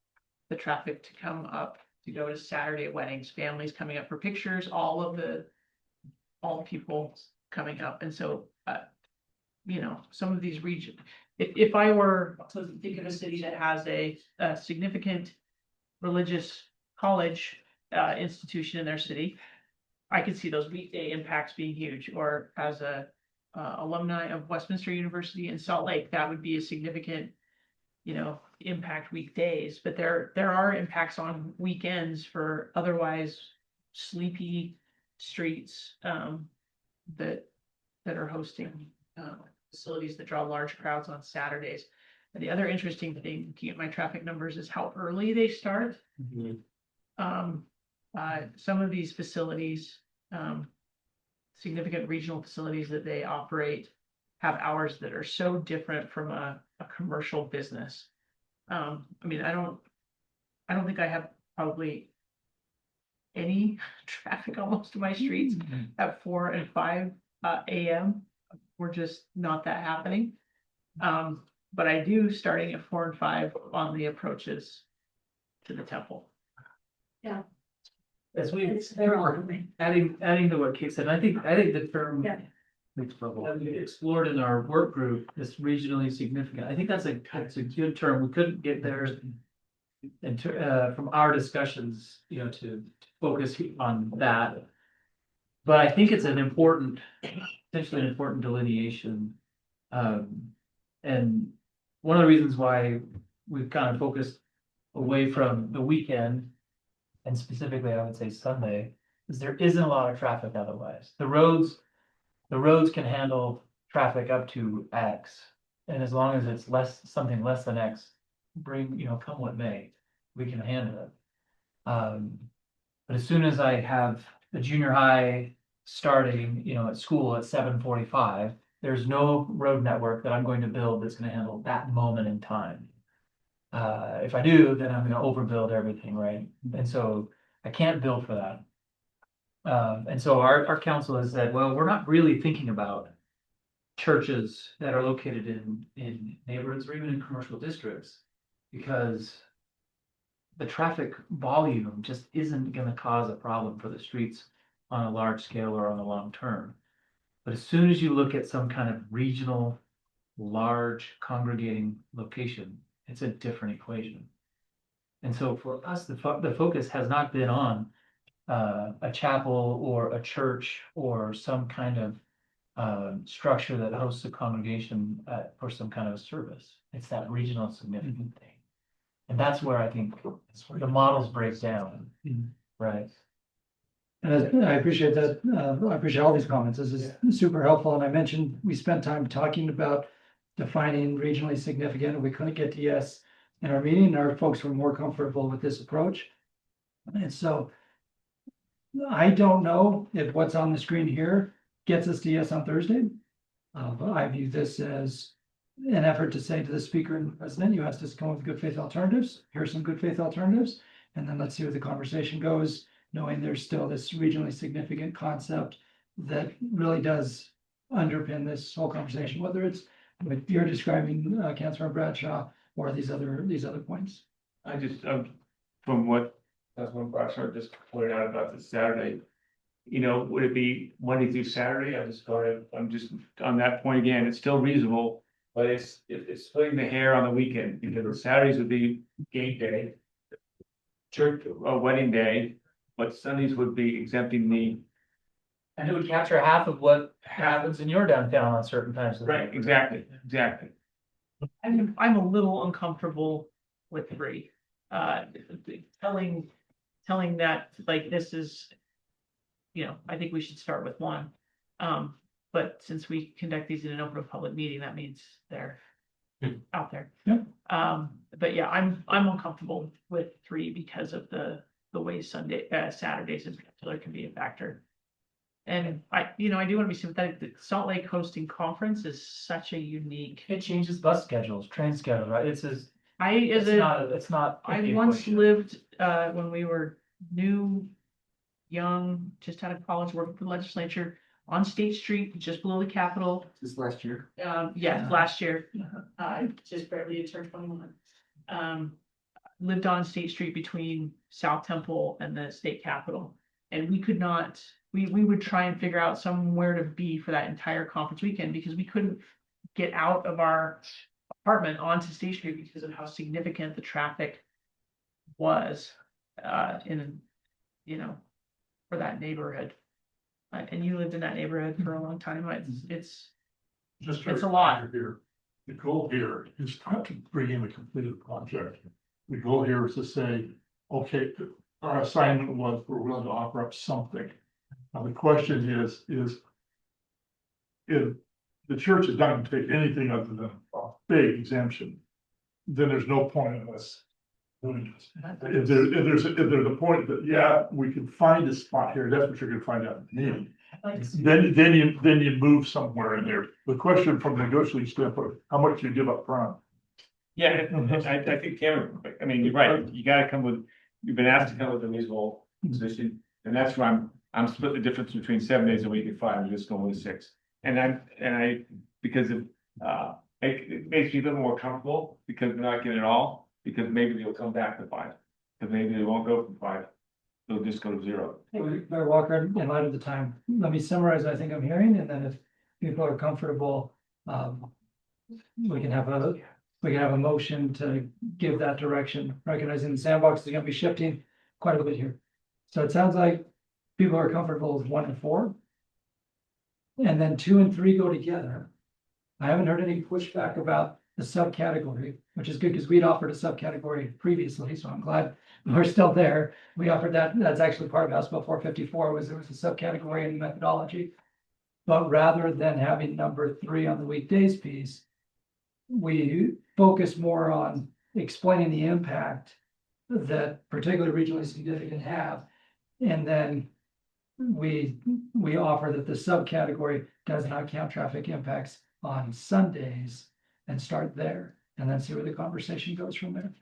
The traffic to come up to go to Saturday weddings, families coming up for pictures, all people coming up. And so, you know, some of these regions, if I were to think of a city that has a significant religious college institution in their city, I could see those weekday impacts being huge. Or as a alumni of Westminster University in Salt Lake, that would be a significant, you know, impact weekdays. But there are impacts on weekends for otherwise sleepy streets that are hosting facilities that draw large crowds on Saturdays. And the other interesting thing, looking at my traffic numbers, is how early they start. Some of these facilities, significant regional facilities that they operate, have hours that are so different from a commercial business. I mean, I don't think I have probably any traffic on most of my streets at 4 and 5 AM. We're just not that happening. But I do starting at 4 and 5 on the approaches to the temple. As we, It's their own. adding to what Kate said, I think the term. Yeah. That we explored in our work group is regionally significant. I think that's a good term. We couldn't get there. From our discussions, to focus on that. But I think it's potentially an important delineation. And one of the reasons why we've kind of focused away from the weekend, and specifically I would say Sunday, is there isn't a lot of traffic otherwise. The roads can handle traffic up to X. And as long as it's something less than X, come what may, we can handle it. But as soon as I have the junior high starting, at school at 7:45, there's no road network that I'm going to build that's going to handle that moment in time. If I do, then I'm going to overbuild everything, right? And so I can't build for that. And so our council has said, well, we're not really thinking about churches that are located in neighborhoods or even in commercial districts, because the traffic volume just isn't going to cause a problem for the streets on a large scale or on the long term. But as soon as you look at some kind of regional, large congregating location, it's a different equation. And so for us, the focus has not been on a chapel or a church or some kind of structure that hosts a congregation for some kind of a service. It's that regional significant thing. And that's where I think the models break down, right? And I appreciate that. I appreciate all these comments. This is super helpful. And I mentioned we spent time talking about defining regionally significant, and we couldn't get to yes in our meeting. Our folks were more comfortable with this approach. And so I don't know if what's on the screen here gets us to yes on Thursday. But I view this as an effort to say to the speaker and the president, you asked us to come up with good faith alternatives. Here's some good faith alternatives. And then let's see where the conversation goes, knowing there's still this regionally significant concept that really does underpin this whole conversation, whether it's what you're describing, Councilor Bradshaw, or these other points. I just, from what Councilman Bradshaw just pointed out about this Saturday, would it be Monday through Saturday? I'm just on that point again, it's still reasonable, but it's splitting the hair on the weekend, because the Saturdays would be gate day, church, wedding day, but Sundays would be exempting the. And it would capture half of what happens in your downtown on certain times of the day. Right, exactly. I'm a little uncomfortable with 3. Telling that, like, this is, I think we should start with 1. But since we conduct these in an open public meeting, that means they're out there. Yeah. But yeah, I'm uncomfortable with 3 because of the way Saturdays in particular can be a factor. And I do want to be sympathetic. The Salt Lake hosting conference is such a unique. It changes bus schedules, train schedules, right? It's not. I once lived, when we were new, young, just out of college, working for the legislature on State Street, just below the Capitol. This last year. Last year, just barely turned 21. Lived on State Street between South Temple and the state capitol. And we could not, we would try and figure out somewhere to be for that entire conference weekend, because we couldn't get out of our apartment onto State Street because of how significant the traffic was for that neighborhood. And you lived in that neighborhood for a long time. It's a lot. Here, the goal here is not to bring in a completed project. The goal here is to say, okay, our assignment was we're willing to offer up something. Now, the question is if the church is not going to take anything other than a big exemption, then there's no point in us doing this. If there's a point that, we can find a spot here, that's what you're gonna find out in the meeting. Then you move somewhere in there. The question from the negotiating standpoint, how much you give up front? Yeah, I think Cameron, you're right, you've been asked to come with a reasonable position. And that's where I'm split the difference between 7 days a week and 5, and just going with 6. And because of, it makes me a little more comfortable because we're not getting it all, because maybe they'll come back to 5. But maybe they won't go from 5, they'll just go to 0. Mayor Walker, in light of the time, let me summarize what I think I'm hearing, and then if people are comfortable, we can have a motion to give that direction, recognizing the sandbox is gonna be shifting quite a bit here. So it sounds like people are comfortable with 1 and 4. And then 2 and 3 go together. I haven't heard any pushback about the subcategory, which is good because we'd offered a subcategory previously, so I'm glad we're still there. We offered that, that's actually part of House Bill 454, was there was a subcategory in the methodology. But rather than having number 3 on the weekdays piece, we focus more on explaining the impact that particularly regionally significant have. And then we offer that the subcategory does not count traffic impacts on Sundays and start there and then see where the conversation goes from there.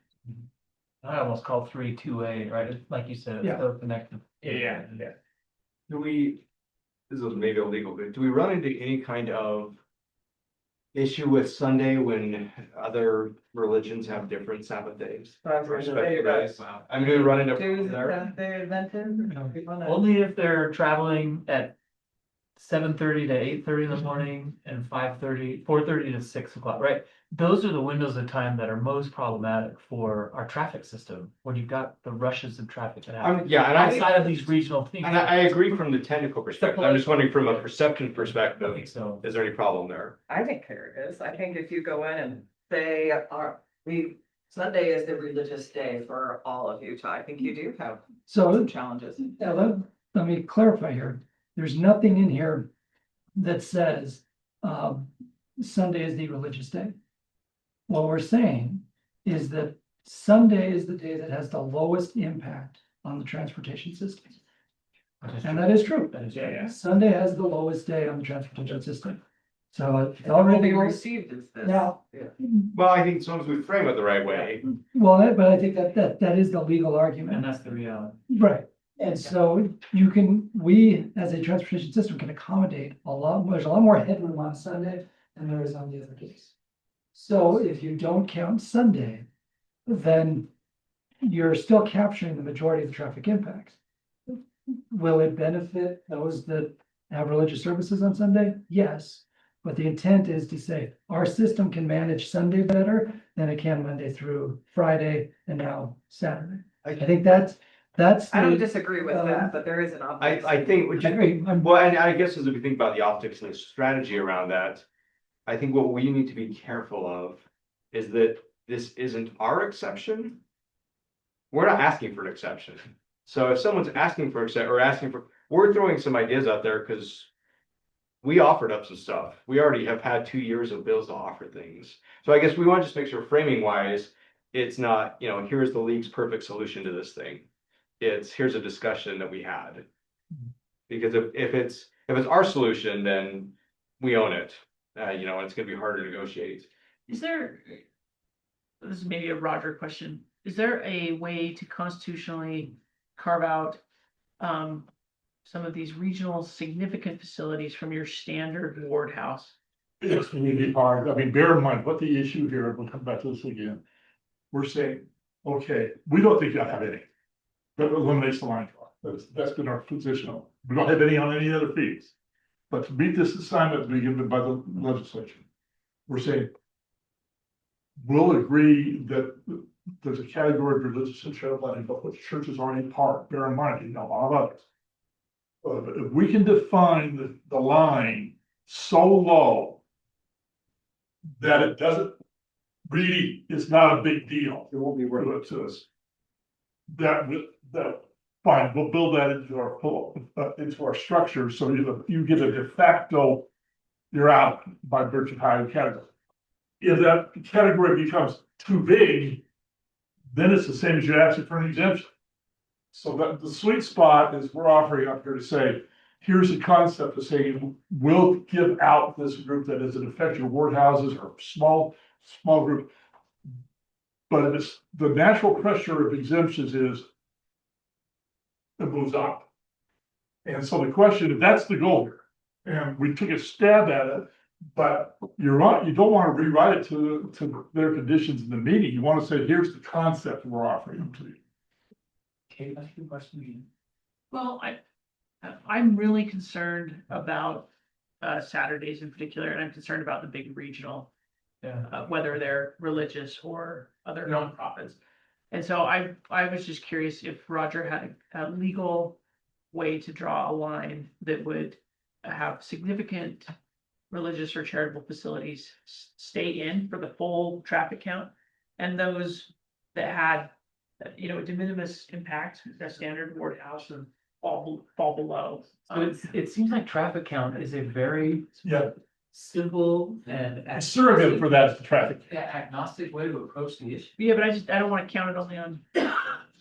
I almost call 3 2A, right? Like you said, it's Yeah. so connected. Yeah. Do we, this is maybe illegal, but do we run into any kind of issue with Sunday when other religions have different Sabbath days? Or special days? I mean, do we run into? They're invented. Only if they're traveling at 7:30 to 8:30 in the morning and 4:30 to 6 o'clock, right? Those are the windows of time that are most problematic for our traffic system, when you've got the rushes of traffic that happen. Yeah, and outside of these regional things. And I agree from the technical perspective. I'm just wondering from a perception I perspective, think so. is there any problem there? I think there is. I think if you go in and they are, Sunday is the religious day for all of Utah. I think you do have So some challenges. now let me clarify here. There's nothing in here that says Sunday is the religious day. What we're saying is that Sunday is the day that has the lowest impact on the transportation system. And that is true. That is, Yeah. Sunday has the lowest day on the transportation system. So it's It's already already received as this. now. Well, I think as long as we frame it the right way. Well, but I think that is the legal argument. and that's the reality. Right, and so we, as a transportation system, can accommodate there's a lot more headroom on Sunday than there is on the other days. So if you don't count Sunday, then you're still capturing the majority of the traffic impacts. Will it benefit those that have religious services on Sunday? Yes. But the intent is to say, our system can manage Sunday better than it can Monday through Friday and now Saturday. I think that's. I don't disagree with that, but there is an obvious. I think, which I agree. well, and I guess as we think about the optics and the strategy around that, I think what we need to be careful of is that this isn't our exception. We're not asking for an exception. So if someone's asking for we're throwing some ideas out there because we offered up some stuff. We already have had 2 years of bills to offer things. So I guess we want to just make sure framing wise, it's not, here's the league's perfect solution to this thing. Here's a discussion that we had. Because if it's our solution, then we own it. And it's gonna be harder to negotiate. Is there, this is maybe a Roger question, is there a way to constitutionally carve out some of these regional significant facilities from your standard ward house? It's really hard. I mean, bear in mind what the issue here, we'll come back to this again. We're saying, okay, we don't think you'll have any. That eliminates the line draw. That's been our position. We don't have any on any other fees. But to meet this assignment to be given by the legislature, we're saying we'll agree that there's a category of religious and charitable entities, but which churches aren't in part. Bear in mind, a lot of others. But if we can define the line so low that it doesn't really, it's not a big deal. It won't be worth it to us. That fine, we'll build that into our structure, so you get a de facto, you're out by virtue of higher category. If that category becomes too big, then it's the same as you ask for an exemption. So that the sweet spot is we're offering up here to say, here's a concept of saying, we'll give out this group that doesn't affect your ward houses or small group. But if it's the natural pressure of exemptions is it moves up. And so the question, if that's the goal here, and we took a stab at it, but you're right, you don't want to rewrite it to their conditions in the meeting. You want to say, here's the concept we're offering them to you. Okay, that's your question. Well, I'm really concerned about Saturdays in particular, and I'm concerned about the big regional, Yeah. whether they're religious or other nonprofits. And so I was just curious if Roger had a legal way to draw a line that would have significant religious or charitable facilities stay in for the full traffic count, and those that had, a de minimis impact, the standard ward house, and fall below. So it seems like traffic count is a very Yeah. simple and A surrogate for that is the traffic. agnostic way to approach the issue. Yeah, but I don't want to count it only on.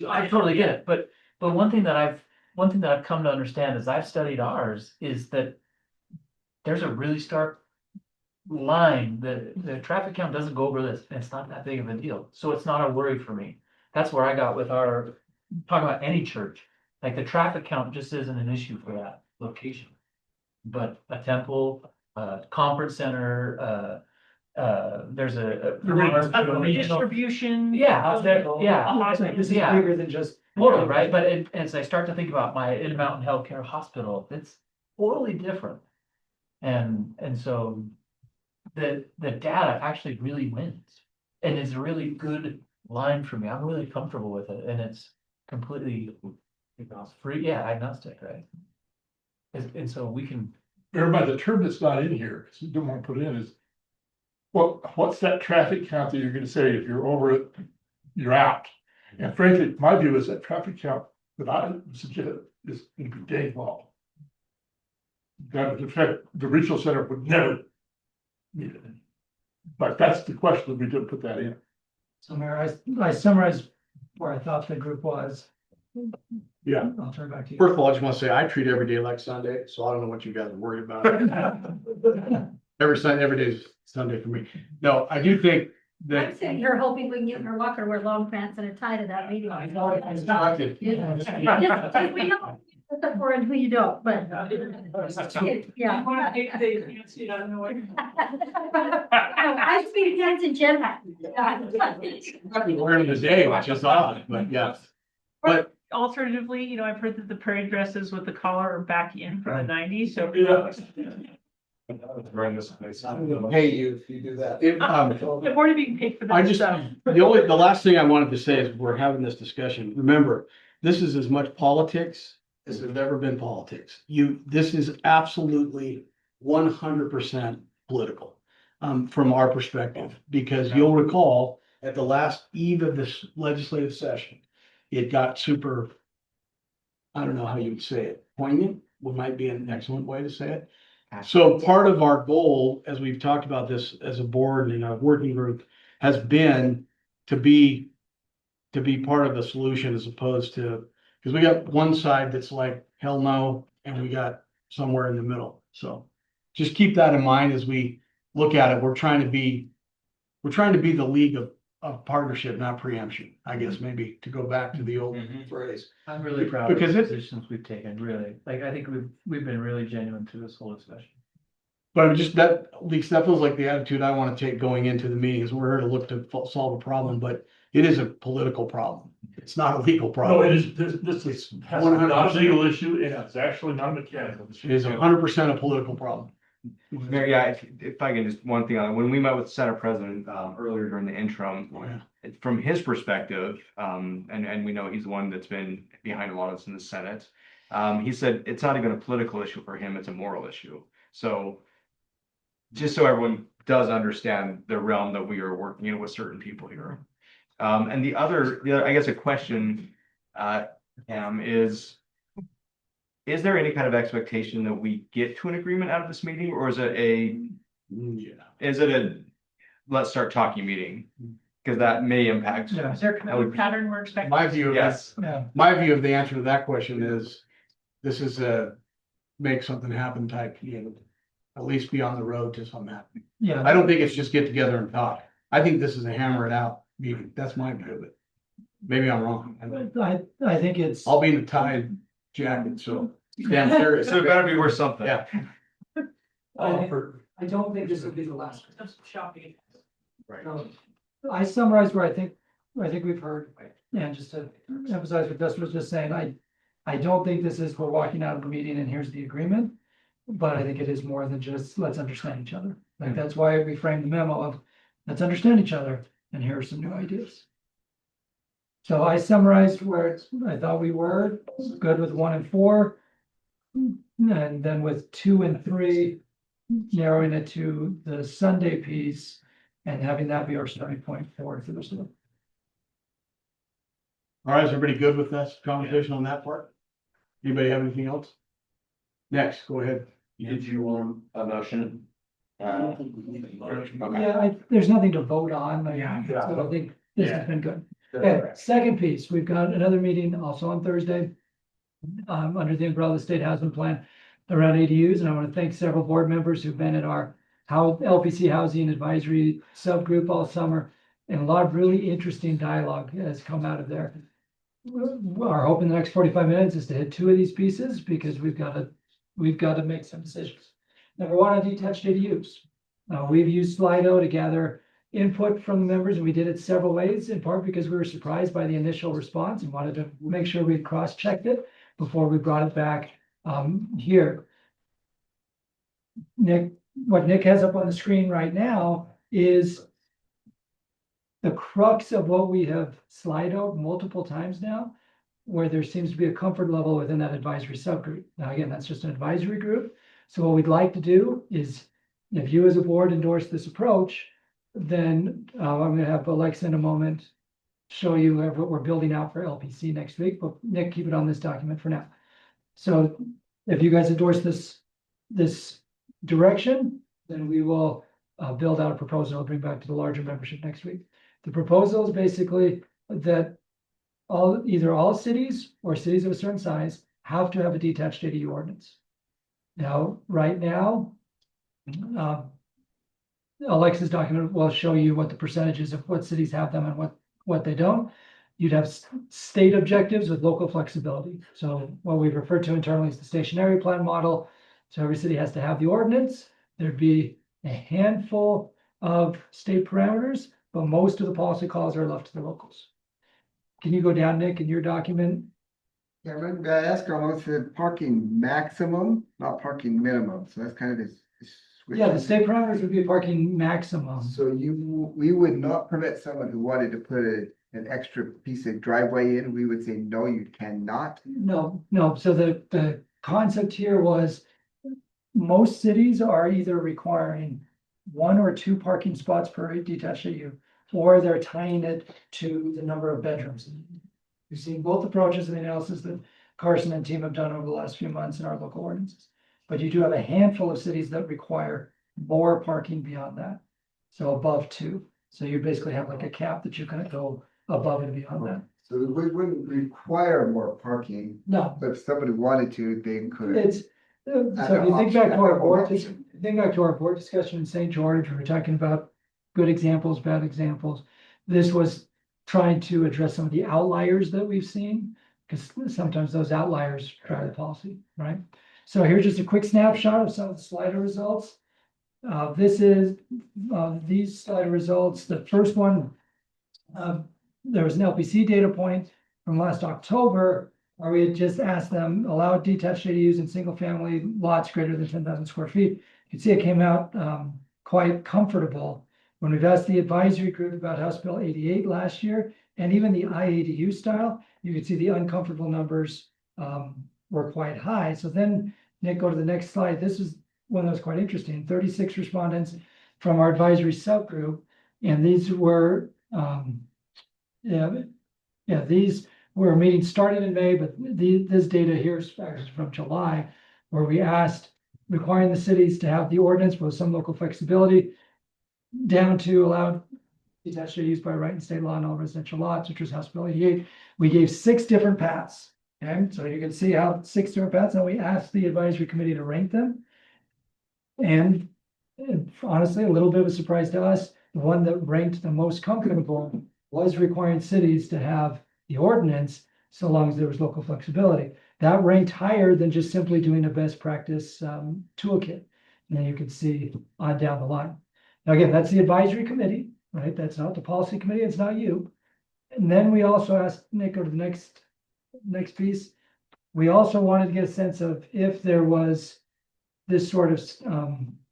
I totally get it, but one thing that I've come to understand as I've studied ours is that there's a really stark line. The traffic count doesn't go over this, and it's not that big of a deal. So it's not a worry for me. That's where I got with our talking about any church. Like the traffic count just isn't an issue for that location. But a temple, conference center, there's a Distribution. Yeah, This is yeah. bigger than just. Totally, right? But as I start to think about my Intermountain Healthcare Hospital, it's totally different. And so the data actually really wins. And it's a really good line for me. I'm really comfortable with it, and it's completely free, agnostic, right? And so we can. Everybody, the term that's not in here, because you don't want to put in is, what's that traffic count that you're gonna say, if you're over it, you're out? And frankly, my view is that traffic count that I suggest is gonna be dang low. That, in fact, the regional center would never need it. But that's the question, that we didn't put that in. So Mayor, I summarized where I thought the group was. Yeah. I'll turn it back to you. First of all, I just want to say, I treat every day like Sunday, so I don't know what you guys are worried about. Every day is Sunday for me. No, I do think I'm that. sitting here hoping we can get her Walker wear long pants and a tie to that meeting. I know it's instructed. We know for it, who you don't, but. Yeah. I speak pants in general. I've been wearing the day, which is odd, but yes. But Alternatively, I've heard that the parade dresses with the collar are back in from the nineties, so. Pay you if you do that. I'm already being paid for I that just, stuff. the last thing I wanted to say is we're having this discussion. Remember, this is as much politics as there's ever been politics. This is absolutely 100% political, from our perspective, because you'll recall at the last eve of this legislative session, it got super, I don't know how you would say it, poignant, might be an excellent way to say it. So part of our goal, as we've talked about this as a board and a working group, has been to be part of the solution as opposed to, because we got one side that's like, hell no, and we got somewhere in the middle. So just keep that in mind as we look at it. We're trying to be the league of partnership, not preemption, I guess, maybe to go back to the old phrase. I'm really proud of the Because positions we've taken, really. Like, I think we've been really genuine through this whole discussion. But just that, at least that feels like the attitude I want to take going into the meeting is we're here to look to solve a problem, but it is a political problem. It's not a legal No, problem. it is, this is, not a legal issue, and it's actually not a mechanical issue. It is 100% a political problem. Mayor, yeah, if I can just one thing on, when we met with the Senate President, earlier during the interim, from his perspective, and we know he's the one that's been behind a lot of this in the Senate. He said it's not even a political issue for him, it's a moral issue. So just so everyone does understand the realm that we are working in with certain people here. And the other, I guess, a question, Cam, is there any kind of expectation that we get to an agreement out of this meeting, or is it a let's start talking meeting? Because that may impact. Is there a committee pattern we're expecting? My view of the answer to that question is, this is a make something happen type, at least be on the road to something happening. Yeah. I don't think it's just get together and talk. I think this is a hammer it out meeting. That's my view of it. Maybe I'm wrong. I think it's. I'll be in the tie jacket, so. Damn serious. So it better be worth something. Yeah. I don't think this will be the last. Shopping. Right. So, I summarized where I think we've heard, and just to emphasize what Dustin was just saying, I don't think this is, we're walking out of the meeting and here's the agreement. But I think it is more than just, let's understand each other. Like, that's why we framed the memo of, let's understand each other, and here are some new ideas. So I summarized where I thought we were, good with 1 and 4. And then with 2 and 3, narrowing it to the Sunday piece and having that be our starting point for Thursday. All right, is everybody good with this conversation on that part? Anybody have anything else? Next, go ahead. Did you want a motion? Okay. Yeah, there's nothing to vote on, like, Yeah. so I think this has been good. Okay, second piece, we've got another meeting also on Thursday. Under the umbrella of the state housing plan around ADUs, and I want to thank several board members who've been at our LPC Housing Advisory subgroup all summer. And a lot of really interesting dialogue has come out of there. Our hope in the next 45 minutes is to hit 2 of these pieces, because we've got to make some decisions. Number 1 on detached ADUs. We've used Slido to gather input from the members, and we did it several ways, in part because we were surprised by the initial response and wanted to make sure we cross-checked it before we brought it back here. What Nick has up on the screen right now is the crux of what we have Slidoed multiple times now, where there seems to be a comfort level within that advisory subgroup. Now, again, that's just an advisory group. So what we'd like to do is, if you as a board endorse this approach, then I'm going to have Alexa in a moment show you what we're building out for LPC next week, but Nick, keep it on this document for now. So if you guys endorse this direction, then we will build out a proposal and bring back to the larger membership next week. The proposal is basically that either all cities or cities of a certain size have to have a detached ADU ordinance. Now, right now, Alexa's document will show you what the percentages of what cities have them and what they don't. You'd have state objectives with local flexibility. So what we've referred to internally as the stationary plan model. So every city has to have the ordinance. There'd be a handful of state parameters, but most of the policy calls are left to the locals. Can you go down, Nick, in your document? Yeah, maybe I asked almost the parking maximum, not parking minimum, so that's kind of this. Yeah, the state parameters would be a parking maximum. So we would not permit someone who wanted to put an extra piece of driveway in, we would say, no, you cannot. No. So the concept here was most cities are either requiring 1 or 2 parking spots per detached ADU, or they're tying it to the number of bedrooms. We've seen both approaches in the analysis that Carson and team have done over the last few months in our local ordinances. But you do have a handful of cities that require more parking beyond that. So above 2. So you basically have like a cap that you can go above and beyond that. So we wouldn't require more parking, No, but if somebody wanted to, they could. it's, so if you think back to our board discussion in St. George, we were talking about good examples, bad examples. This was trying to address some of the outliers that we've seen, because sometimes those outliers drive the policy, right? So here's just a quick snapshot of some of the Slido results. This is these Slido results. The first one, there was an LPC data point from last October where we had just asked them allow detached ADUs in single family lots greater than 10,000 square feet. You can see it came out quite comfortable. When we've asked the advisory group about House Bill 88 last year, and even the IADU style, you can see the uncomfortable numbers were quite high. So then, Nick, go to the next slide. This is one that was quite interesting. 36 respondents from our advisory subgroup, and these were, these were meetings started in May, but this data here is from July, where we asked requiring the cities to have the ordinance with some local flexibility down to allow detached ADUs by right in state law and all residential lots, which was House Bill 88. We gave 6 different paths. Okay, so you can see how 6 different paths, and we asked the advisory committee to rank them. And honestly, a little bit of a surprise to us, the one that ranked the most comfortable was requiring cities to have the ordinance so long as there was local flexibility. That ranked higher than just simply doing a best practice toolkit. And then you can see on down the line. Now, again, that's the advisory committee, right? That's not the policy committee, it's not you. And then we also asked Nick, go to the next piece. We also wanted to get a sense of if there was this sort of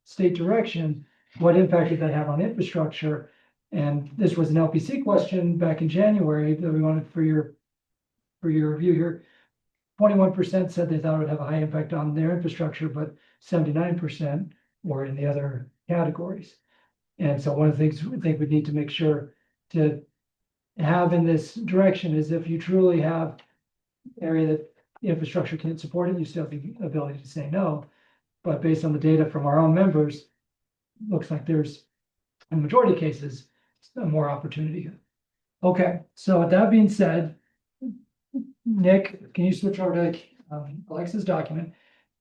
state direction, what impact did that have on infrastructure? And this was an LPC question back in January that we wanted for your review here. 21% said they thought it would have a high impact on their infrastructure, but 79% were in the other categories. And so one of the things we think we need to make sure to have in this direction is if you truly have area that infrastructure can't support it, you still have the ability to say no. But based on the data from our own members, looks like there's, in the majority of cases, more opportunity here. Okay, so with that being said, Nick, can you switch over to Alexa's document?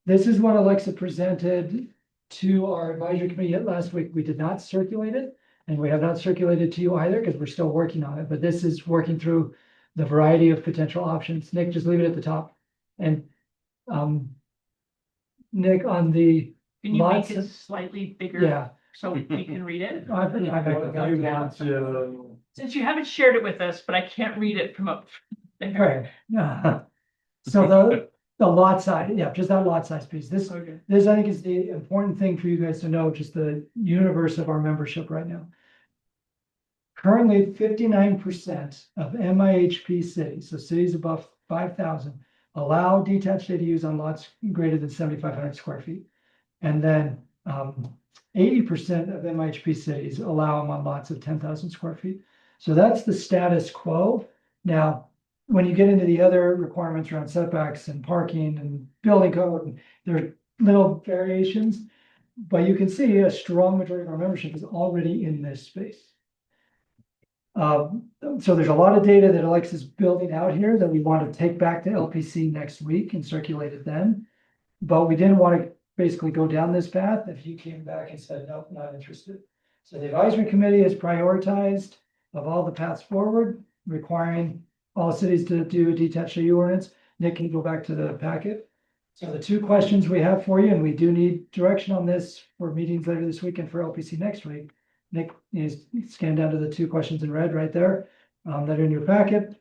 This is what Alexa presented to our advisory committee last week. We did not circulate it, and we have not circulated to you either because we're still working on it. But this is working through the variety of potential options. Nick, just leave it at the top. And Nick, on the Can you lots make it of- slightly bigger? Yeah. So we can read it? Since you haven't shared it with us, but I can't read it from up there. Right. So the lot size, yeah, just that lot size piece. This I think is the important thing for you guys to know, just the universe of our membership right now. Currently, 59% of MIHP cities, so cities above 5,000, allow detached ADUs on lots greater than 7,500 square feet. And then 80% of MIHP cities allow them on lots of 10,000 square feet. So that's the status quo. Now, when you get into the other requirements around setbacks and parking and building code, there are little variations, but you can see a strong majority of our membership is already in this space. So there's a lot of data that Alexa's building out here that we want to take back to LPC next week and circulate it then. But we didn't want to basically go down this path if you came back and said, nope, not interested. So the advisory committee has prioritized of all the paths forward, requiring all cities to do a detached ADU ordinance. Nick can go back to the packet. So the two questions we have for you, and we do need direction on this for meetings later this week and for LPC next week. Nick is scanned down to the two questions in red right there that are in your packet.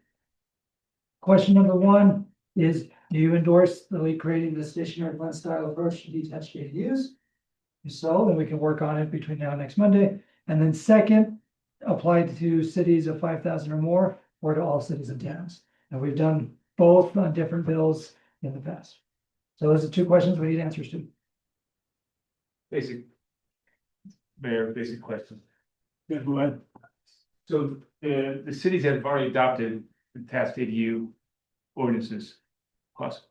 Question number one is, do you endorse the creating the stationary blend style approach to detached ADUs? If so, then we can work on it between now and next Monday. And then second, apply to cities of 5,000 or more, or to all cities and towns. And we've done both on different bills in the past. So those are two questions we need answers to. Basic. Mayor, basic question. Yeah, go ahead. So the cities that have already adopted the attached ADU ordinances. Plus,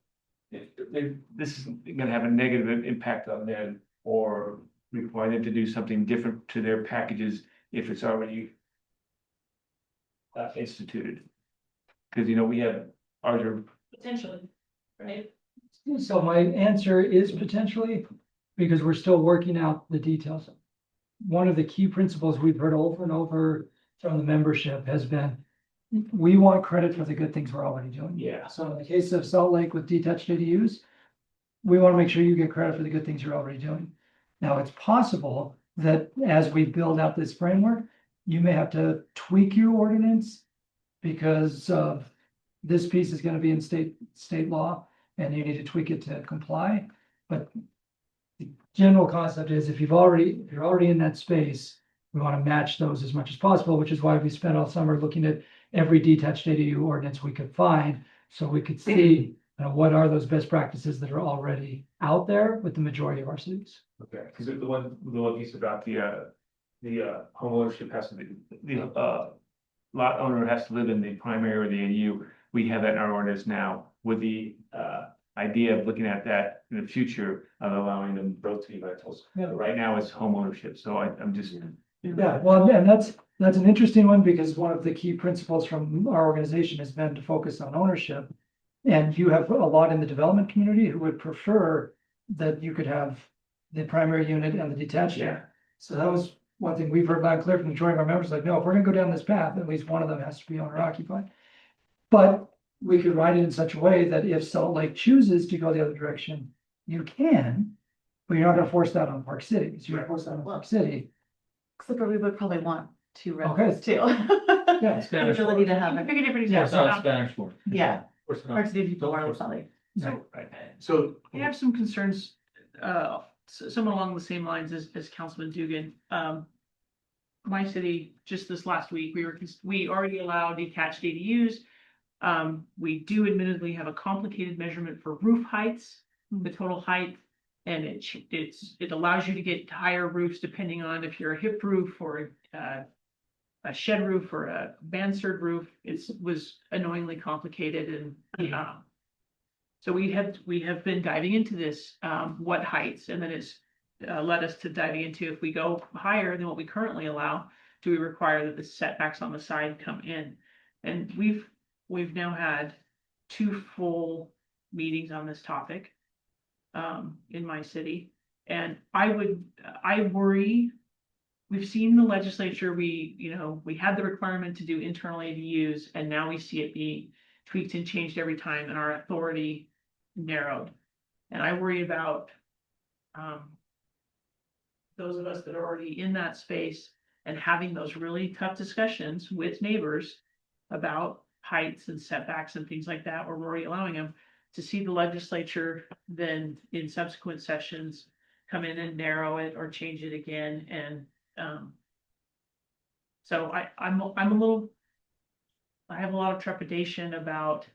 this is gonna have a negative impact on them or require them to do something different to their packages if it's already instituted. Because, you know, we have our. Potentially, right? So my answer is potentially, because we're still working out the details. One of the key principles we've heard over and over from the membership has been, we want credit for the good things we're already doing. Yeah. So in the case of Salt Lake with detached ADUs, we want to make sure you get credit for the good things you're already doing. Now, it's possible that as we build out this framework, you may have to tweak your ordinance because of this piece is going to be in state law and you need to tweak it to comply. But the general concept is if you're already in that space, we want to match those as much as possible, which is why we spent all summer looking at every detached ADU ordinance we could find, so we could see what are those best practices that are already out there with the majority of our cities. Okay, because the one piece about the home ownership has to be, the lot owner has to live in the primary or the ADU. We have that in our ordinance now with the idea of looking at that in the future of allowing them both to be rentals. Yeah. Right now it's home ownership, so I'm just. Yeah, well, and that's an interesting one because one of the key principles from our organization has been to focus on ownership. And you have a lot in the development community who would prefer that you could have the primary unit and the detached unit. So that was one thing we've heard loud and clear from the majority of our members, like, no, if we're gonna go down this path, at least one of them has to be owner occupied. But we could write it in such a way that if Salt Lake chooses to go the other direction, you can, but you're not gonna force that on Park City, so you're gonna force that on Park City. Except for we would probably want two Okay. residents too. Yeah, The Spanish ability to have. Pick a different Yeah, It's not example. Spanish for. Yeah. It's not. Park City people are Salt Right. So I have some concerns, somewhat along the same lines as Councilman Dugan. My city, just this last week, we already allow detached ADUs. We do admittedly have a complicated measurement for roof heights, the total height. And it allows you to get higher roofs depending on if you're a hip roof or a shed roof or a mansard roof. It was annoyingly complicated and, so we have been diving into this, what heights, and then it's led us to diving into if we go higher than what we currently allow, do we require that the setbacks on the side come in? And we've now had 2 full meetings on this topic in my city. And I worry, we've seen the legislature, we had the requirement to do internal ADUs, and now we see it being tweaked and changed every time, and our authority narrowed. And I worry about those of us that are already in that space and having those really tough discussions with neighbors about heights and setbacks and things like that, where we're already allowing them, to see the legislature then in subsequent sessions come in and narrow it or change it again. And so I have a lot of trepidation about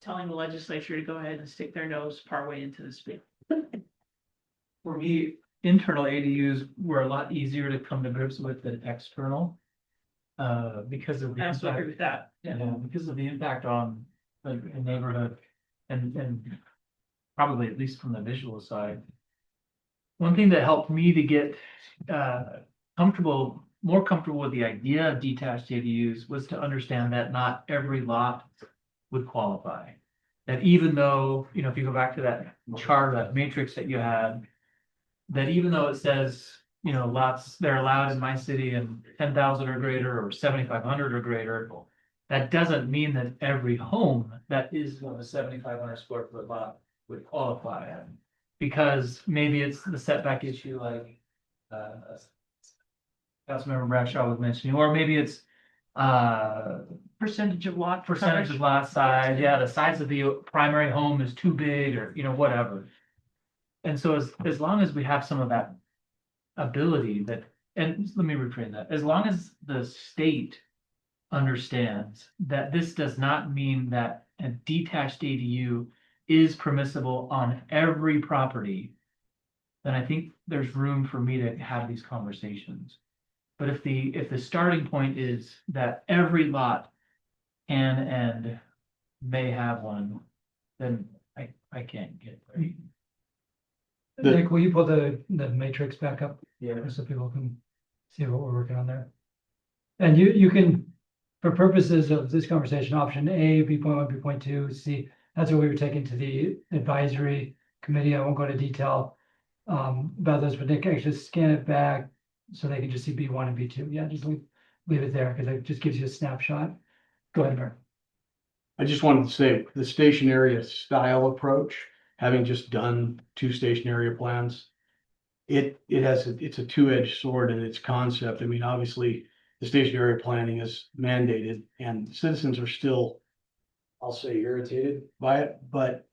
telling the legislature to go ahead and stick their nose partway into the spigot. For me, internal ADUs were a lot easier to come to grips with than external. Because of the I also agree with that. Yeah, because of the impact on the neighborhood and probably at least from the visual side. One thing that helped me to get more comfortable with the idea of detached ADUs was to understand that not every lot would qualify. That even though, if you go back to that chart, that matrix that you had, that even though it says, lots, they're allowed in my city and 10,000 or greater or 7,500 or greater, that doesn't mean that every home that is a 7,500 square foot lot would qualify. Because maybe it's the setback issue like Councilmember Bradshaw was mentioning, or maybe it's Percentage of lot. percentage of lot size, yeah, the size of the primary home is too big, or whatever. And so as long as we have some of that ability that, and let me reframe that, as long as the state understands that this does not mean that a detached ADU is permissible on every property, then I think there's room for me to have these conversations. But if the starting point is that every lot can and may have one, then I can't get there. Nick, will you pull the matrix back up? Yeah. So people can see what we're working on there. And you can, for purposes of this conversation, option A, B.1, B.2, C, that's what we were taking to the advisory committee. I won't go into detail about those, but Nick can actually scan it back so they can just see B1 and B2. Yeah, just leave it there because it just gives you a snapshot. Go ahead, Mayor. I just wanted to say the station area style approach, having just done 2 station area plans, it's a 2-edged sword in its concept. I mean, obviously, the station area planning is mandated and citizens are still, I'll say, irritated by it, but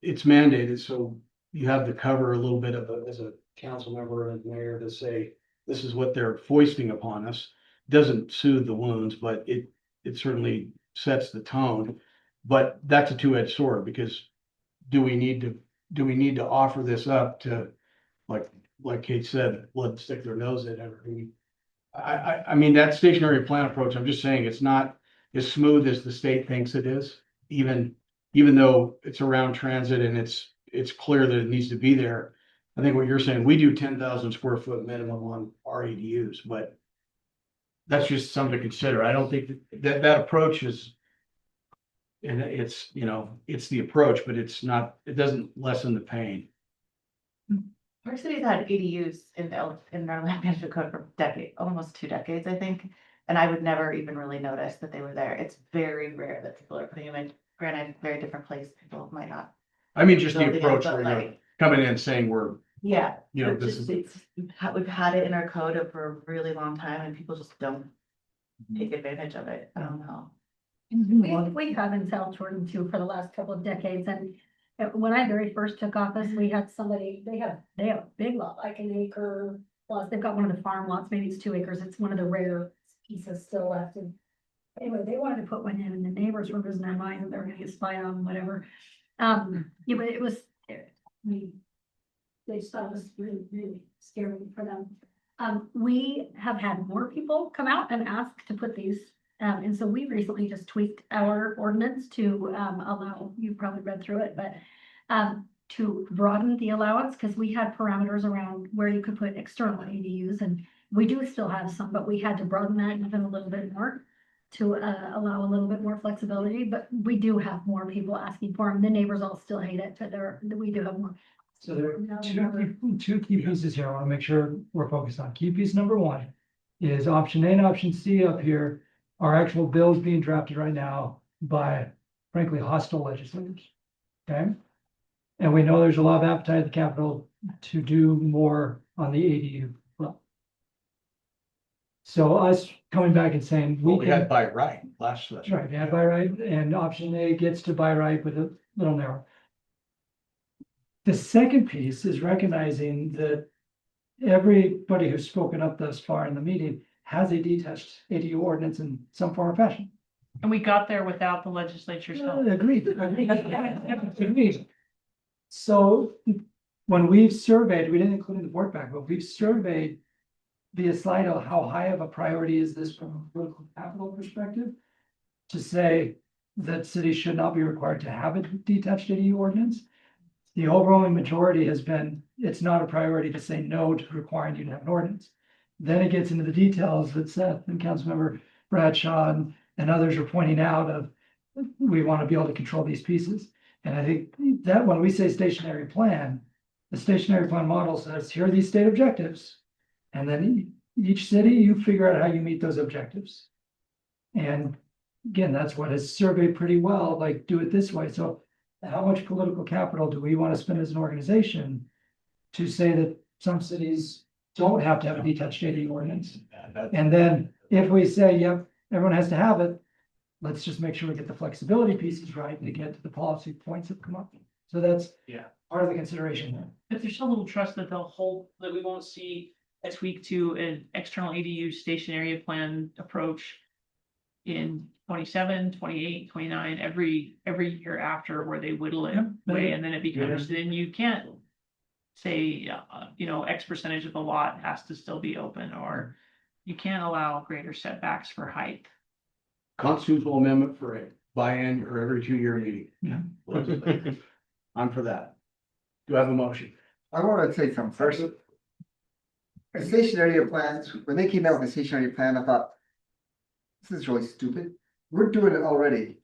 it's mandated. So you have to cover a little bit of as a council member and mayor to say, this is what they're foisting upon us. Doesn't soothe the wounds, but it certainly sets the tone. But that's a 2-edged sword, because do we need to offer this up to, like Kate said, let them stick their nose in everything? I mean, that stationary plan approach, I'm just saying, it's not as smooth as the state thinks it is, even though it's around transit and it's clear that it needs to be there. I think what you're saying, we do 10,000 square foot minimum on our ADUs, but that's just something to consider. I don't think that approach is, and it's the approach, but it doesn't lessen the pain. Park City's had ADUs in our land management code for almost 2 decades, I think. And I would never even really notice that they were there. It's very rare that people are putting them in. Granted, very different place. People might not. I mean, just the building it, approach but where you're like, coming in saying we're, yeah, you know, but this just, is. we've had it in our code for a really long time and people just don't take advantage of it. I don't know. We have in South Jordan too for the last couple of decades, and when I very first took office, we had somebody, they have a big lot, like an acre. Plus, they've got one of the farm lots, maybe it's 2 acres, it's one of the rare pieces still left, and anyway, they wanted to put one in, and the neighbors were losing their mind, and they were gonna get spied on, whatever. Yeah, but it was, they just thought it was really, really scary for them. We have had more people come out and ask to put these, and so we recently just tweaked our ordinance to allow, you've probably read through it, but to broaden the allowance, because we had parameters around where you could put external ADUs, and we do still have some, but we had to broaden that even a little bit more to allow a little bit more flexibility, but we do have more people asking for them. The neighbors all still hate it, but we do have more. So there are two key pieces here I want to make sure we're focused on. Key piece number one is option A and option C up here are actual bills being drafted right now by frankly hostile legislators. Okay? And we know there's a lot of appetite at the Capitol to do more on the ADU front. So us coming back and saying We had by right last that's session. right, we had by right, and option A gets to by right with a little narrow. The second piece is recognizing that everybody who's spoken up thus far in the meeting has a detached ADU ordinance in some form or fashion. And we got there without the legislature's help. Agreed. Agreed. So when we've surveyed, we didn't include in the board pack, but we've surveyed via Slido, how high of a priority is this from a political capital perspective? To say that cities should not be required to have a detached ADU ordinance. The overwhelming majority has been, it's not a priority to say no to requiring you to have an ordinance. Then it gets into the details that Seth and Councilmember Bradshaw and others are pointing out of, we want to be able to control these pieces. And I think that when we say stationary plan, the stationary plan model says, here are these state objectives. And then each city, you figure out how you meet those objectives. And again, that's what is surveyed pretty well, like do it this way. So how much political capital do we want to spend as an organization to say that some cities don't have to have a detached ADU ordinance? And then if we say, yep, everyone has to have it, let's just make sure we get the flexibility pieces right to get to the policy points that come up. So that's part of the consideration there. But there's so little trust that they'll hold, that we won't see a tweak to an external ADU stationary plan approach in 27, 28, 29, every year after, where they whittle it away, and then it becomes, then you can't say, X percentage of the lot has to still be open, or you can't allow greater setbacks for height. Constitutional amendment for a buy-in or every 2-year meeting. Yeah. I'm for that. Do I have a motion? I want to say something first. A stationary plans, when they came out with a stationary plan, I thought, this is really stupid. We're doing it already.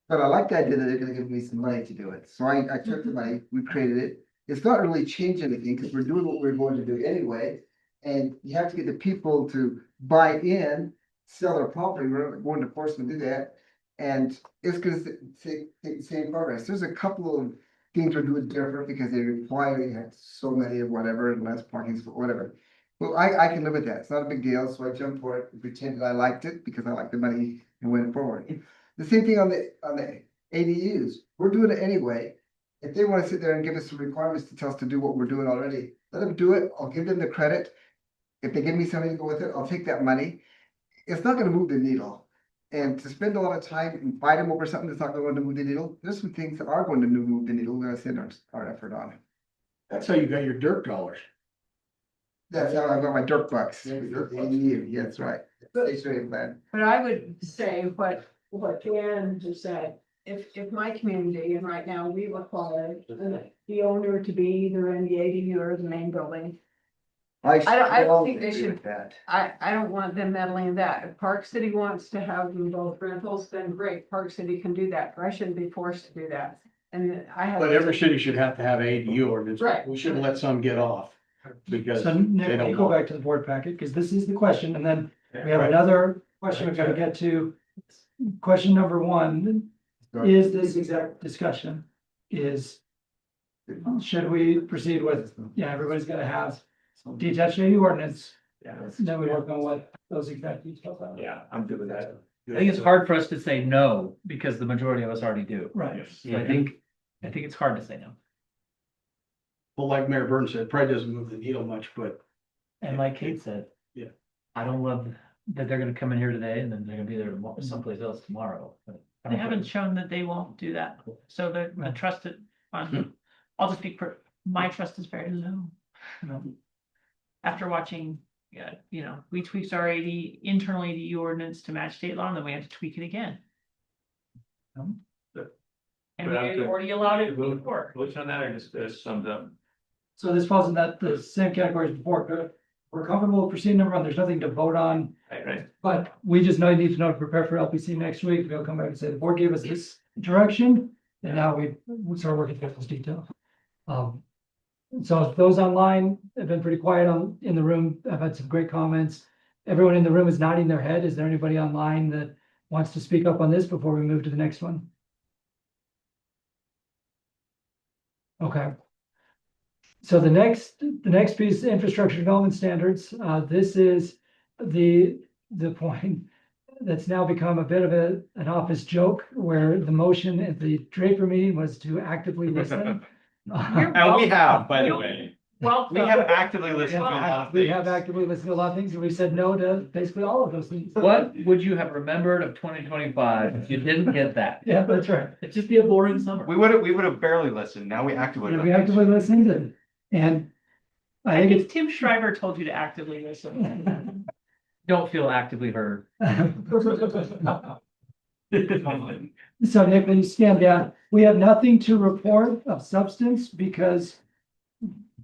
But I like the idea that they're gonna give me some money to do it. So I took the money, we created it. It's not really changing anything because we're doing what we're going to do anyway. And you have to get the people to buy in, sell their property. We're not going to force them to do that. And it's gonna take the same progress. There's a couple of things we're doing different because they require you have so many of whatever and less parking, whatever. Well, I can live with that. It's not a big deal. So I jumped for it and pretended I liked it because I liked the money and went forward. The same thing on the ADUs. We're doing it anyway. If they want to sit there and give us some requirements to tell us to do what we're doing already, let them do it. I'll give them the credit. If they give me something to go with it, I'll take that money. It's not gonna move the needle. And to spend a lot of time and fight them over something that's not going to move the needle, there's some things that are going to move the needle. We're gonna send our effort on it. That's how you got your dirt dollars. That's how I got my dirt bucks. ADU, yeah, that's right. Stationary plan. But I would say what Dan just said, if my community, and right now we require the owner to be either in the ADU or the main building. I don't think they should, I don't want them meddling in that. If Park City wants to have them both rentals, then great, Park City can do that, but I shouldn't be forced to do that. And I have. But every city should have to have ADU ordinance. Right. We shouldn't let some get off because So they Nick, don't go want. back to the board packet, because this is the question, and then We have another question we've got to get to. Question number one, is this exact discussion should we proceed with, everybody's gonna have detached ADU ordinance. Yeah. Then we work on what those exact details are. Yeah, I'm good with that. I think it's hard for us to say no because the majority of us already do. Right. So I think it's hard to say no. Well, like Mayor Burton said, it probably doesn't move the needle much, but And like Kate said. Yeah. I don't love that they're gonna come in here today and then they're gonna be there someplace else tomorrow. but I They don't haven't think- shown that they won't do that. So the trusted, I'll just speak for, my trust is very low. After watching, we tweaked our internal ADU ordinance to match state law, and then we had to tweak it again. And we had already allowed it before. Which on that or just summed up? So this falls in the same category as before. We're comfortable with proceeding number one. There's nothing to vote on. Right. But we just need to know to prepare for LPC next week. We'll come back and say, the board gave us this direction, and now we start working through those details. So those online have been pretty quiet in the room. I've had some great comments. Everyone in the room is nodding their head. Is there anybody online that wants to speak up on this before we move to the next one? Okay. So the next piece, infrastructure development standards, this is the point that's now become a bit of an office joke where the motion at the Draper meeting was to actively listen. And we have, by the way, Well, we have actively listened to a lot of We things. have actively listened to a lot of things, and we said no to basically all of those things. What would you have remembered of 2025 if you didn't get that? Yeah, that's right. It'd just be a boring summer. We would have barely listened. Now we actively. We actively listened, and I I think think it's. Tim Shriver told you to actively listen. Don't feel actively heard. So Nick, when you scan down, we have nothing to report of substance because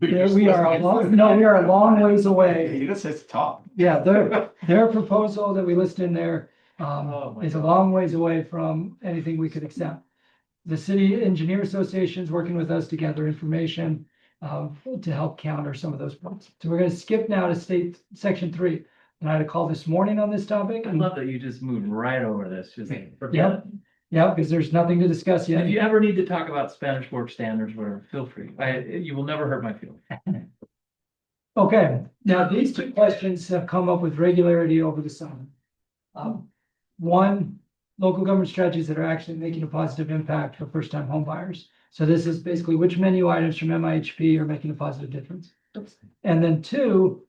we are a long ways away. You just says top. Yeah, their proposal that we list in there is a long ways away from anything we could accept. The City Engineer Association is working with us to gather information to help counter some of those points. So we're gonna skip now to state section 3. And I had a call this morning on this topic. I love that you just moved right over this. Just forget Yeah, it. yeah, because there's nothing to discuss yet. If you ever need to talk about Spanish work standards, whatever, feel free. You will never hurt my feelings. Okay, now these two questions have come up with regularity over the summer. One, local government strategies that are actually making a positive impact for first-time home buyers. So this is basically which menu items from MIHP are making a positive difference. And then two,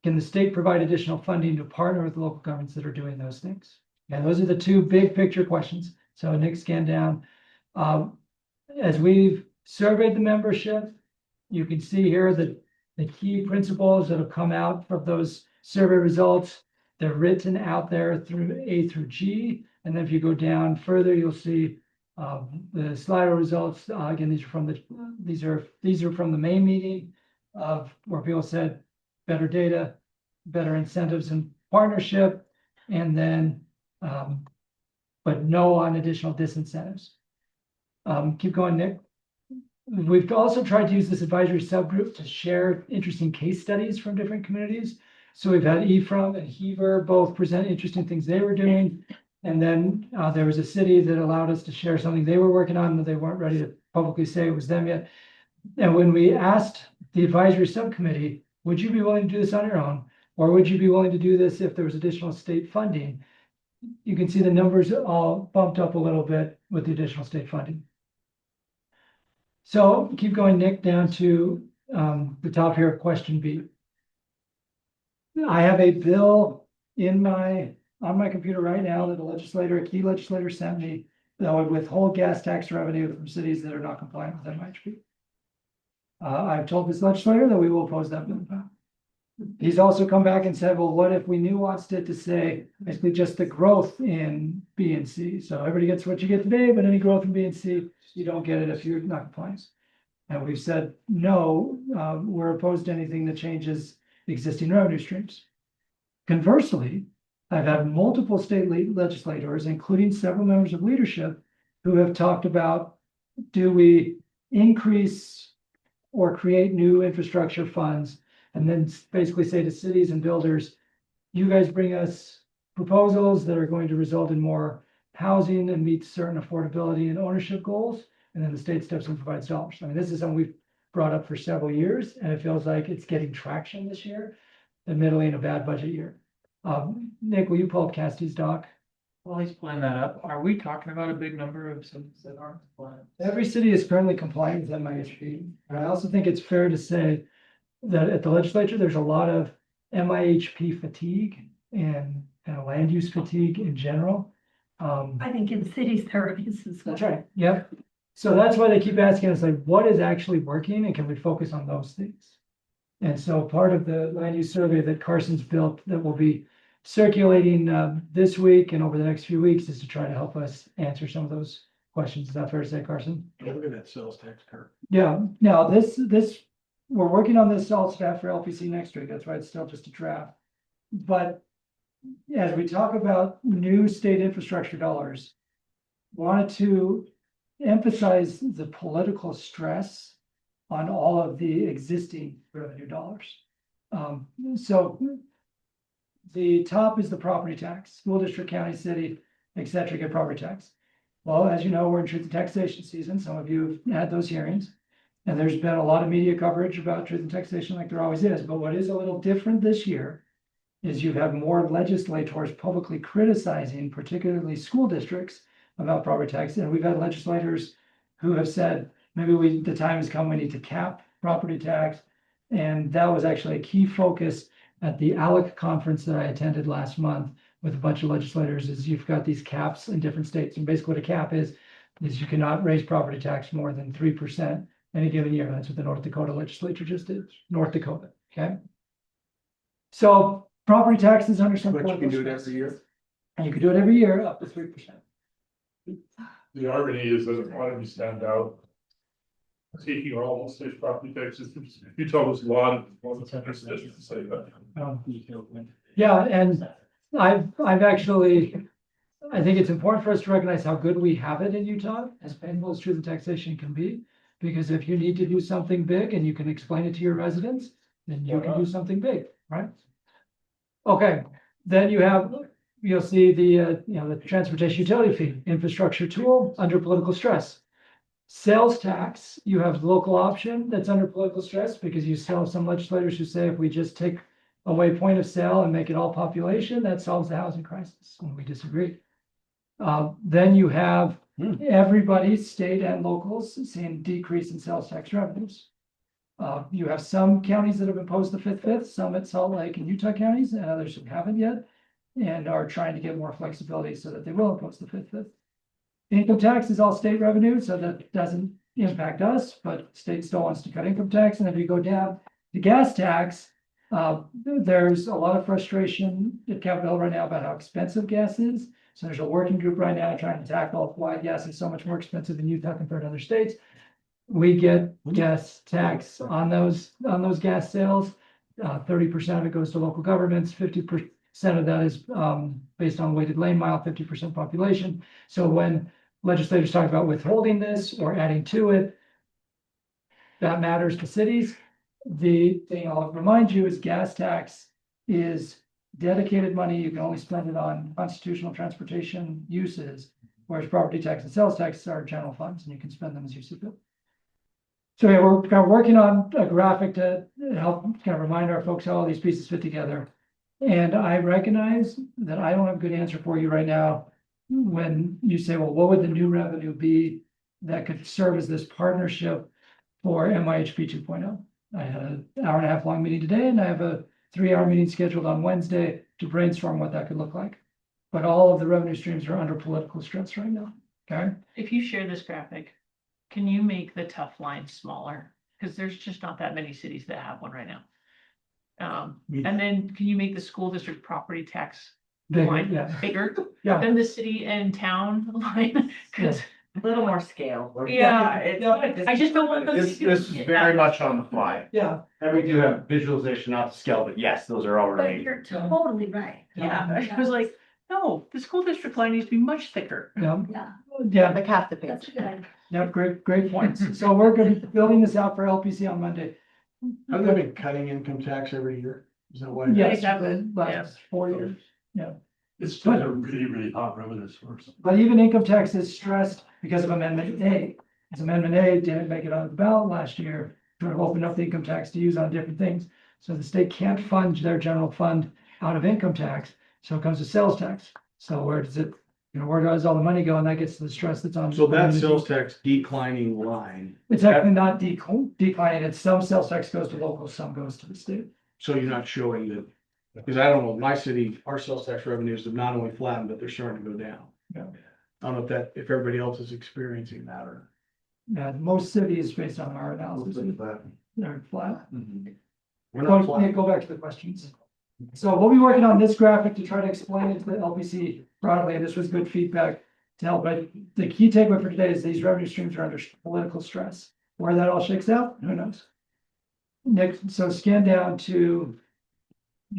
can the state provide additional funding to partner with local governments that are doing those things? And those are the two big picture questions. So Nick, scan down. As we've surveyed the membership, you can see here that the key principles that have come out from those survey results, they're written out there through A through G. And then if you go down further, you'll see the Slido results. Again, these are from the main meeting of where people said better data, better incentives and partnership, and then but no on additional disincentives. Keep going, Nick. We've also tried to use this advisory subgroup to share interesting case studies from different communities. So we've had Ephraim and Heber both present interesting things they were doing. And then there was a city that allowed us to share something they were working on that they weren't ready to publicly say it was them yet. And when we asked the advisory subcommittee, would you be willing to do this on your own? Or would you be willing to do this if there was additional state funding? You can see the numbers all bumped up a little bit with the additional state funding. So keep going, Nick, down to the top here of question B. I have a bill on my computer right now that a key legislator sent me that would withhold gas tax revenue from cities that are not compliant with MIHP. I've told this legislator that we will oppose that bill. He's also come back and said, well, what if we nuanced it to say basically just the growth in B and C? So everybody gets what you get today, but any growth in B and C, you don't get it if you're not compliant. And we've said, no, we're opposed to anything that changes existing revenue streams. Conversely, I've had multiple state legislators, including several members of leadership, who have talked about, do we increase or create new infrastructure funds, and then basically say to cities and builders, you guys bring us proposals that are going to result in more housing and meet certain affordability and ownership goals. And then the state steps in and provides dollars. I mean, this is something we've brought up for several years, and it feels like it's getting traction this year, admittedly in a bad budget year. Nick, will you pull up Cassidy's doc? Well, he's pulling that up. Are we talking about a big number of cities that aren't compliant? Every city is currently compliant with MIHP. And I also think it's fair to say that at the legislature, there's a lot of MIHP fatigue and land use fatigue in general. I think in cities there is as well. That's right. Yep. So that's why they keep asking us, like, what is actually working and can we focus on those things? And so part of the land use survey that Carson's built that will be circulating this week and over the next few weeks is to try to help us answer some of those questions. Is that fair to say, Carson? Look at that sales tax curve. Yeah. Now we're working on this all staff for LPC next week. That's why it's still just a draft. But as we talk about new state infrastructure dollars, wanted to emphasize the political stress on all of the existing revenue dollars. So the top is the property tax, school district, county, city, et cetera, get property tax. Well, as you know, we're in truth and taxation season. Some of you have had those hearings. And there's been a lot of media coverage about truth and taxation like there always is. But what is a little different this year is you've had more legislators publicly criticizing, particularly school districts, about property tax. And we've had legislators who have said, maybe the time has come, we need to cap property tax. And that was actually a key focus at the ALEC conference that I attended last month with a bunch of legislators, is you've got these caps in different states. And basically what a cap is you cannot raise property tax more than 3% any given year. That's what the North Dakota legislature just did, North Dakota, okay? So property taxes under some. But you can do it every year. And you can do it every year up to 3%. The irony is that a lot of you stand out. Taking all the state property taxes, you tell us a lot of to say that. Yeah, and I've actually, I think it's important for us to recognize how good we have it in Utah, as painful as truth and taxation can be. Because if you need to do something big and you can explain it to your residents, then you can do something big, right? Okay, then you'll see the transportation utility fee, infrastructure tool under political stress. Sales tax, you have local option that's under political stress because you still have some legislators who say if we just take away point of sale and make it all population, that solves the housing crisis, and we disagree. Then you have everybody, state and locals, seeing decrease in sales tax revenues. You have some counties that have imposed the fifth, some at Salt Lake and Utah counties, and others who haven't yet, and are trying to get more flexibility so that they will impose the fifth. Income tax is all state revenue, so that doesn't impact us, but state still wants to cut income tax. And if you go down to gas tax, there's a lot of frustration at Capitol Hill right now about how expensive gas is. So there's a working group right now trying to tackle why gas is so much more expensive in Utah compared to other states. We get gas tax on those gas sales. 30% of it goes to local governments, 50% of that is based on weighted lane mile, 50% population. So when legislators talk about withholding this or adding to it, that matters to cities. The thing I'll remind you is gas tax is dedicated money. You can only spend it on constitutional transportation uses, whereas property tax and sales tax are general funds and you can spend them as you see fit. So yeah, we're kind of working on a graphic to help kind of remind our folks how all these pieces fit together. And I recognize that I don't have a good answer for you right now when you say, well, what would the new revenue be that could serve as this partnership for MIHP 2.0? I had an hour-and-a-half long meeting today, and I have a 3-hour meeting scheduled on Wednesday to brainstorm what that could look like. But all of the revenue streams are under political stress right now, okay? If you share this graphic, can you make the tough line smaller? Because there's just not that many cities that have one right now. And then can you make the school district property tax line bigger than the city and town line? Because A little more scale. I just don't want those. This is very much on the fly. Yeah. And we do have visualization off the scale, but yes, those are But already. you're totally right. Yeah, I was like, no, the school district line needs to be much thicker. Yeah. Yeah, Like half the that's page. good. Yeah, great points. So we're gonna be building this out for LPC on Monday. Have they been cutting income tax every year? Is that what? Yes, They have for the it, last 4 years, yeah. It's still a really, really hot revenue source. But even income tax is stressed because of Amendment A. As Amendment A didn't make it on the ballot last year, to open up the income tax to use on different things. So the state can't fund their general fund out of income tax, so it comes to sales tax. So where does it, where does all the money go? And that gets to the stress that's on. So that sales tax declining line, It's actually not declining, it's some sales tax goes to local, some goes to the state. so you're not showing that, because I don't know, my city, our sales tax revenues have not only flattened, but they're starting to go down. Yeah. I don't know if everybody else is experiencing that or. Yeah, most cities, based on our analysis, they're flat. We're not So, flat. go back to the questions. So we'll be working on this graphic to try to explain it to the LPC broadly, and this was good feedback to help, but the key takeaway for today is these revenue streams are under political stress. Where that all shakes out, who knows? Next, so scan down to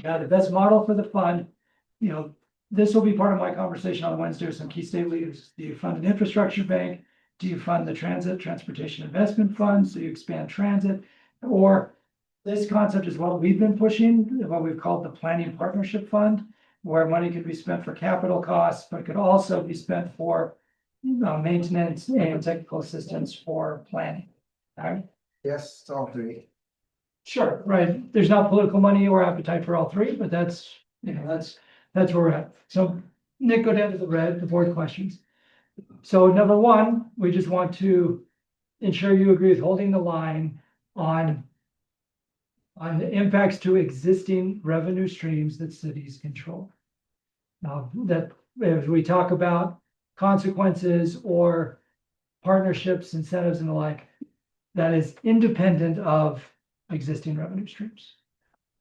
the best model for the fund. This will be part of my conversation on Wednesday with some key state leaders. Do you fund an infrastructure bank? Do you fund the transportation investment fund? So you expand transit, or this concept is what we've been pushing, what we've called the planning partnership fund, where money could be spent for capital costs, but could also be spent for maintenance and technical assistance for planning. All right. Yes, all three. Sure, right. There's not political money or appetite for all three, but that's where we're at. So Nick, go down to the board questions. So number one, we just want to ensure you agree with holding the line on the impacts to existing revenue streams that cities control. Now, that if we talk about consequences or partnerships, incentives and the like, that is independent of existing revenue streams.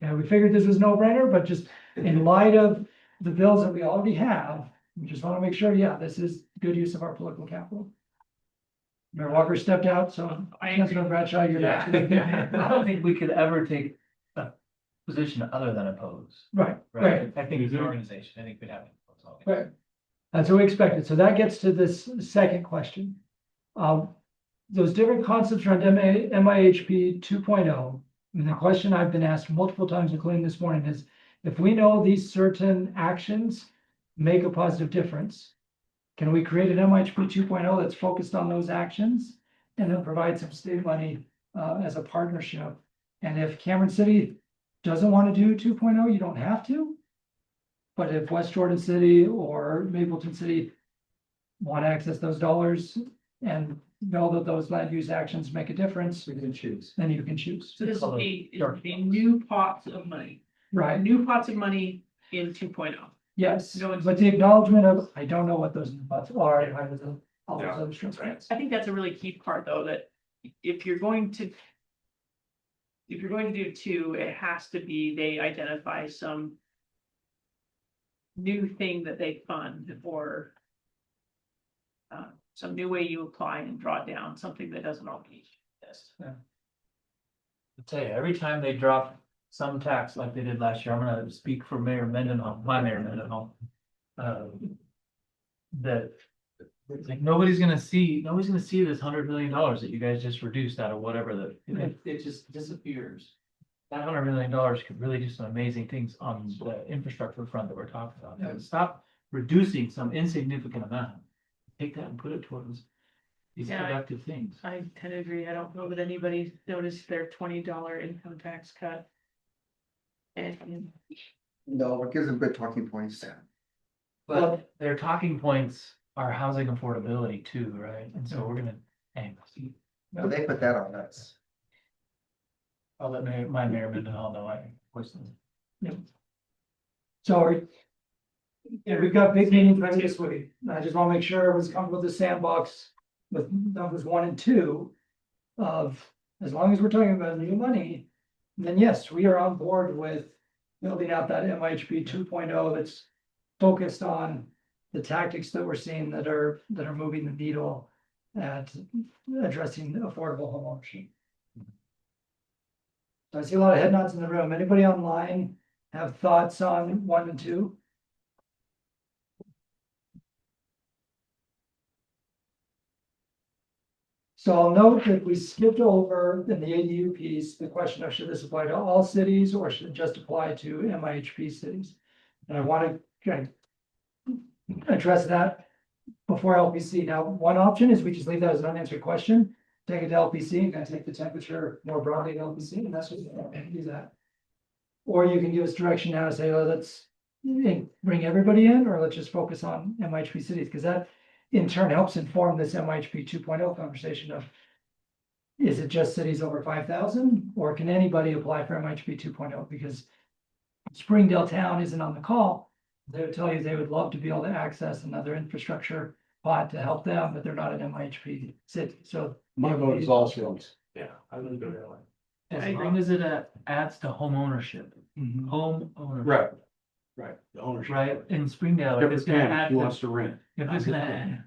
Yeah, we figured this was no brainer, but just in light of the bills that we already have, we just want to make sure, yeah, this is good use of our political capital. Mayor Walker stepped out, so Councilor Bradshaw, you're Yeah. back. I don't think we could ever take a position other than oppose. Right, right. I think as an organization, I think we'd have to oppose all. Right. That's what we expected. So that gets to this second question. Those different concepts around MIHP 2.0, and the question I've been asked multiple times, including this morning, is if we know these certain actions make a positive difference, can we create an MIHP 2.0 that's focused on those actions and then provide some state money as a partnership? And if Cameron City doesn't want to do 2.0, you don't have to. But if West Jordan City or Mapleton City want to access those dollars and know that those land use actions make a difference, we can choose. Then you can choose. So this will be new pots of money, Right. new pots of money in 2.0. Yes, No, it's- but the acknowledgement of, I don't know what those buts are. I was all those other strings. I think that's a really key part, though, that if you're going to do two, it has to be, they identify some new thing that they fund or some new way you apply and draw down, something that doesn't already exist. I'll tell you, every time they drop some tax like they did last year, I'm gonna speak for Mayor Mendenhall, my Mayor Mendenhall. That it's like nobody's gonna see this $100 million that you guys just reduced out of whatever it just disappears. That $100 million could really do some amazing things on the infrastructure front that we're talking about. Yeah. Stop reducing some insignificant amount. Take that and put it towards these Yeah, productive things. I tend to agree. I don't know that anybody's noticed their $20 income tax cut. And No, it gives them good talking points. But their talking points are housing affordability too, right? And so we're gonna, anyway, But they put that on us. I'll let my Mayor Mendenhall know, I voiced them. So, yeah, we've got big meetings ready this week. I just want to make sure everyone's comfortable with the sandbox with numbers 1 and 2 of, as long as we're talking about new money, then yes, we are on board with building out that MIHP 2.0 that's focused on the tactics that we're seeing that are moving the needle at addressing affordable homeownership. So I see a lot of head nods in the room. Anybody online have thoughts on 1 and 2? So I'll note that we skipped over in the ADU piece, the question of should this apply to all cities or should it just apply to MIHP cities? And I want to kind of address that before LPC. Now, one option is we just leave that as an unanswered question, take it to LPC and kind of take the temperature more broadly to LPC, and that's what do that. Or you can give us direction now to say, oh, let's bring everybody in, or let's just focus on MIHP cities, because that in turn helps inform this MIHP 2.0 conversation of, is it just cities over 5,000, or can anybody apply for MIHP 2.0? Because Springdale Town isn't on the call. They would tell you they would love to be able to access another infrastructure pod to help them, but they're not an MIHP city, so. My vote is also. Yeah, I wouldn't go that way. As long as it adds to home ownership, home ownership. Right, the ownership. Right, in Springdale, if Never it's gonna can, add who to, wants to rent? if it's gonna,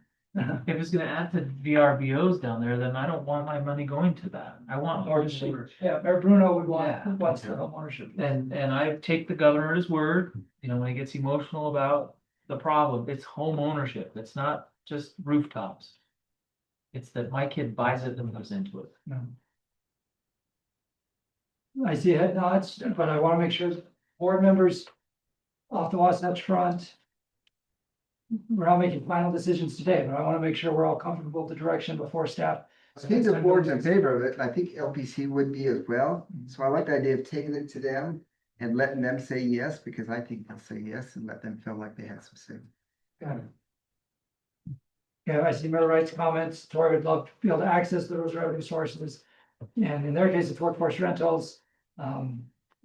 if it's gonna add to VRBOs down there, then I don't want my money going to that. I want ownership. Yeah, Mayor Bruno would Yeah. wants the home ownership. And I take the governor at his word, you know, when he gets emotional about the problem, it's home ownership. It's not just rooftops. It's that my kid buys it and moves into it. I see head nods, but I want to make sure board members off the Wasatch Front. We're not making final decisions today, but I want to make sure we're all comfortable with the direction before staff. I think the board's in favor of it, and I think LPC would be as well. So I like the idea of taking it to them and letting them say yes, because I think they'll say yes and let them feel like they have some say. Got it. Yeah, I see Mayor Wright's comments. Tori would love to be able to access those revenue sources. And in their case, it's workforce rentals.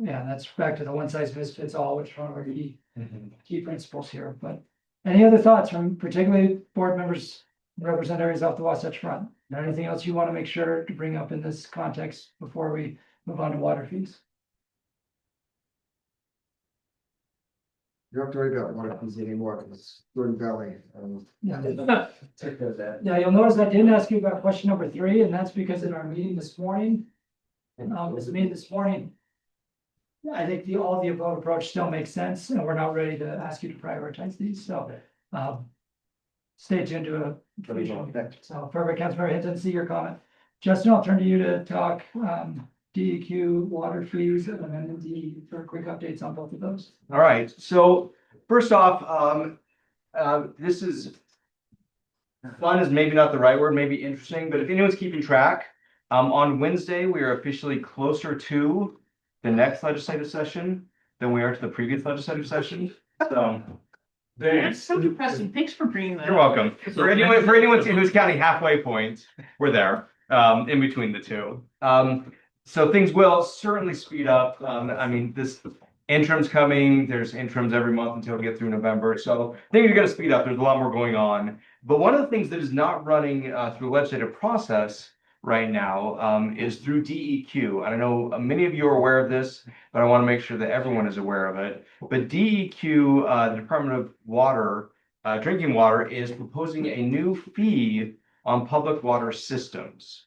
Yeah, that's back to the one size fits all, which is one of our key principles here. But any other thoughts from particularly board members, represent areas off the Wasatch Front? Anything else you want to make sure to bring up in this context before we move on to water fees? You don't have to worry about water fees anymore, because Jordan Valley. Yeah. Take care of that. Yeah, you'll notice I didn't ask you about question number 3, and that's because in our meeting this morning, I think all the above approach still makes sense, and we're not ready to ask you to prioritize these, so, stay tuned to a. So, perfect, Councilmember Hinton, see your comment. Justin, I'll turn to you to talk, DEQ, water fees, and then D for quick updates on both of those. All right, so first off, this is fun is maybe not the right word, maybe interesting, but if anyone's keeping track, on Wednesday, we are officially closer to the next legislative session than we are to the previous legislative session. So That's so depressing. Thanks for bringing that. you're welcome. For anyone who's counting halfway points, we're there, in between the two. So things will certainly speed up. I mean, this interim's coming. There's interims every month until we get through November. So things are going to speed up. There's a lot more going on. But one of the things that is not running through the legislative process right now is through DEQ. I know many of you are aware of this, but I want to make sure that everyone is aware of it. But DEQ, the Department of Water, Drinking Water, is proposing a new fee on public water systems.